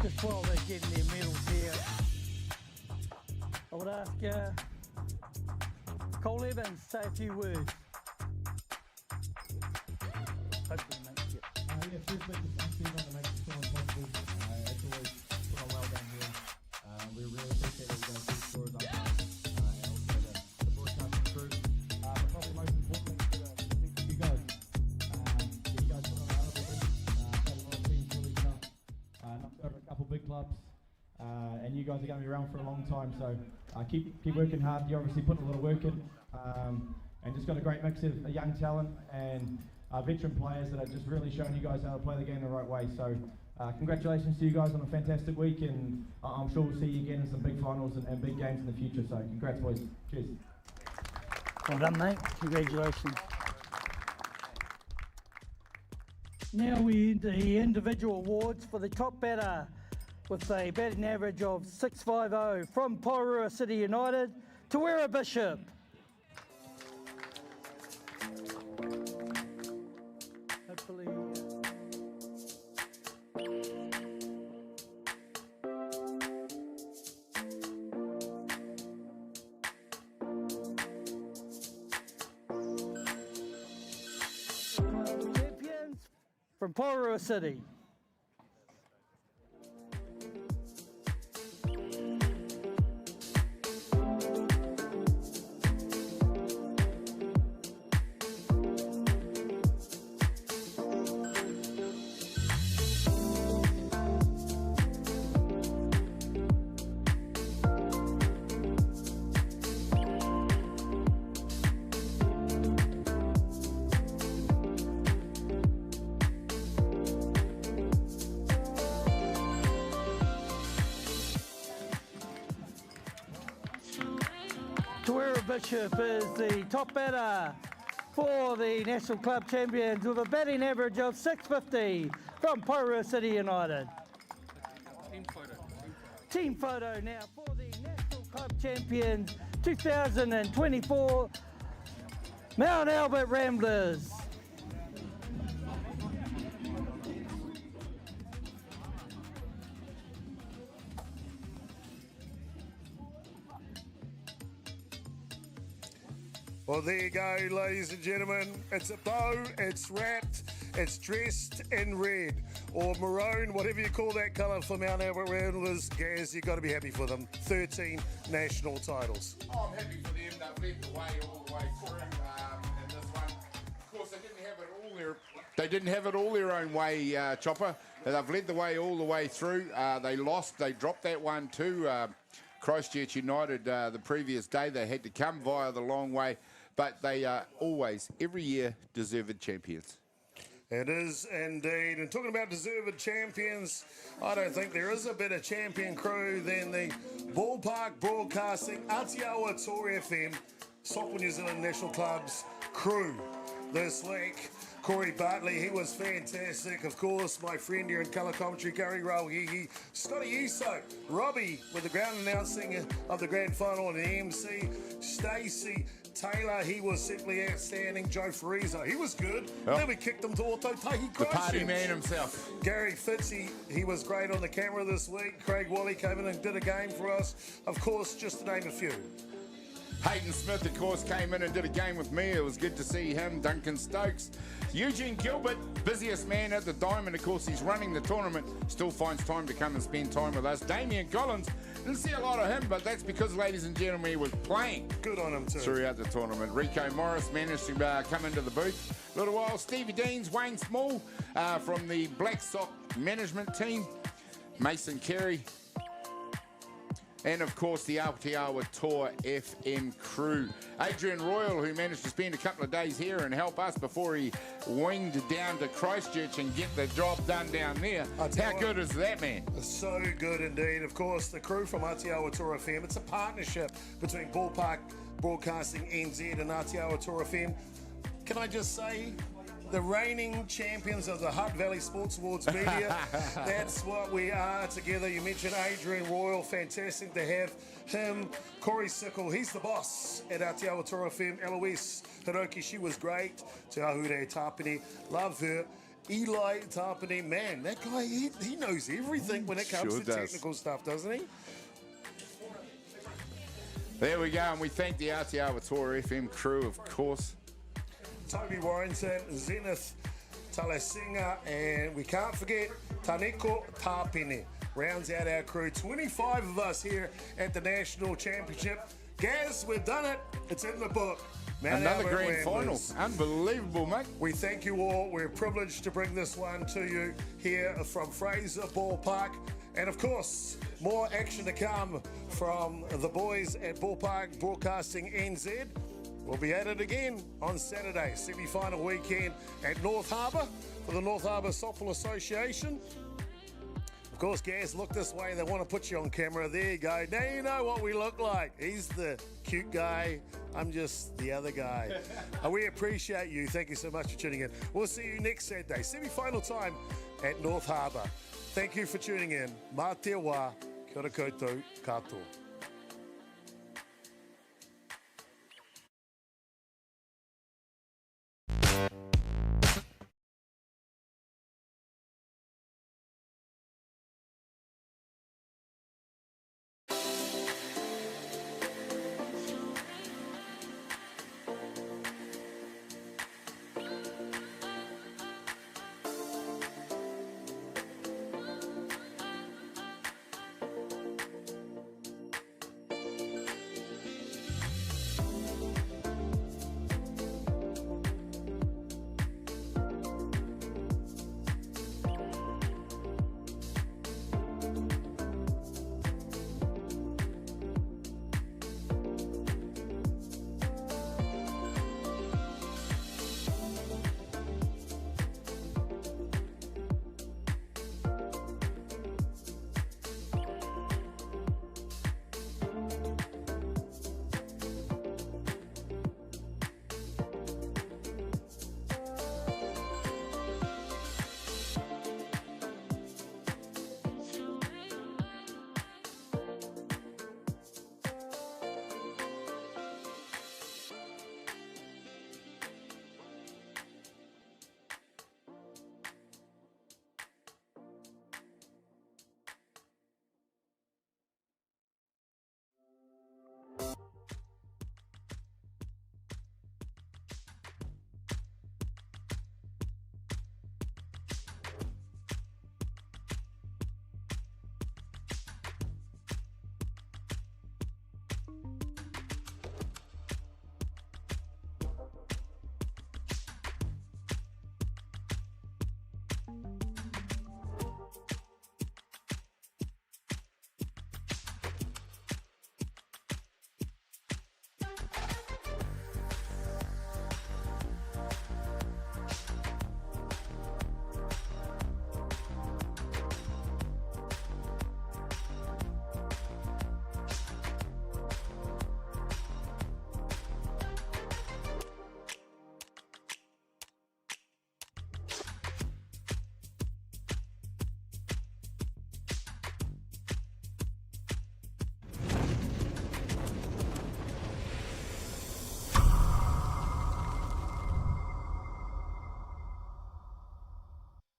Just while they're getting their medals here, I would ask Cole Evans to say a few words. Hopefully, mate. Yeah, firstly, just thank you everyone to make this film possible. It's always put on well down here. We really appreciate all you guys do for us, and also the broadcasting crew. But probably most importantly, to you guys. You guys put on a hell of a week. Had a lot of teams really tough. Knocked over a couple big clubs. And you guys are going to be around for a long time, so keep working hard. You obviously put a lot of work in, and just got a great mix of young talent and veteran players that are just really showing you guys how to play the game the right way. So congratulations to you guys on a fantastic week, and I'm sure we'll see you again in some big finals and big games in the future. So congrats, boys. Cheers. Well done, mate. Congratulations. Now we enter the individual awards for the top batter with a batting average of 650 from Porirua City United, Tawera Bishop. Hopefully. Champions from Porirua City. Tawera Bishop is the top batter for the National Club Champions with a batting average of 650 from Porirua City United. Team photo now for the National Club Champions 2024 Mount Albert Ramblers. Well, there you go, ladies and gentlemen. It's a bow, it's wrapped, it's dressed in red or maroon, whatever you call that colour for Mount Albert Ramblers. Gaz, you've got to be happy for them. 13 national titles. Oh, I'm happy for them. They've led the way all the way through in this one. Of course, they didn't have it all their own way, Chopper. They've led the way all the way through. They lost. They dropped that one to Christchurch United the previous day. They had to come via the long way. But they are always, every year, deserved champions. It is indeed. And talking about deserved champions, I don't think there is a better champion crew than the Ballpark Broadcasting Atiawa Toa FM Softball New Zealand National Club's crew this week. Of Corey Bartley, he was fantastic. Of course, my friend here in colour commentary, Gary Rauhihi, Scotty Iso, Robbie with the ground announcing of the grand final, and the MC, Stacey Taylor, he was simply outstanding. Joe Fraser, he was good. Oh. Then we kicked him to Auto Tahi The party man himself. Gary Fitzy, he was great on the camera this week. Craig Wally came in and did a game for us. Of course, just to name a few. Hayden Smith, of course, came in and did a game with me. It was good to see him. Duncan Stokes. Eugene Gilbert, busiest man at the Diamond. Of course, he's running the tournament. Still finds time to come and spend time with us. Damien Collins, didn't see a lot of him, but that's because, ladies and gentlemen, he was playing. Good on him, too. Throughout the tournament. Rico Morris managed to come into the booth a little while. Stevie Deans, Wayne Small from the Black Sock management team. Mason Carey. And, of course, the Atiawa Toa FM crew. Adrian Royal, who managed to spend a couple of days here and help us before he winged down to Christchurch and get the job done down there. How good is that, man? So good indeed. Of course, the crew from Atiawa Toa FM. It's a partnership between Ballpark Broadcasting NZ and Atiawa Toa FM. Can I just say, the reigning champions of the Hutt Valley Sports Awards media. That's what we are together. You mentioned Adrian Royal. Fantastic to have him. Corey Sickle, he's the boss at Atiawa Toa FM. Eloise Hiroki, she was great. Te Ahure Tapini, love her. Eli Tapini, man, that guy, he knows everything when it comes to technical stuff, doesn't he? There we go, and we thank the Atiawa Toa FM crew, of course. Toby Warrington, Zenith Talasinga, and we can't forget Taneko Tapini. Rounds out our crew. 25 of us here at the National Championship. Gaz, we've done it. It's in the book. Mount Another Albert grand Ramblers. final. Unbelievable, mate. We thank you all. We're privileged to bring this one to you here from Fraser Ballpark. And of course, more action to come from the boys at Ballpark Broadcasting NZ. We'll be at it again on Saturday, semi-final weekend at North Harbour for the North Harbour Softball Association. Of course, Gaz, look this way. They want to put you on camera. There you go. Now you know what we look like. He's the cute guy. I'm just the other guy. We appreciate you. Thank you so much for tuning in. We'll see you next Saturday, semi-final time at North Harbour. Thank you for tuning in. Mā te wā, kia ora koutou, katoa.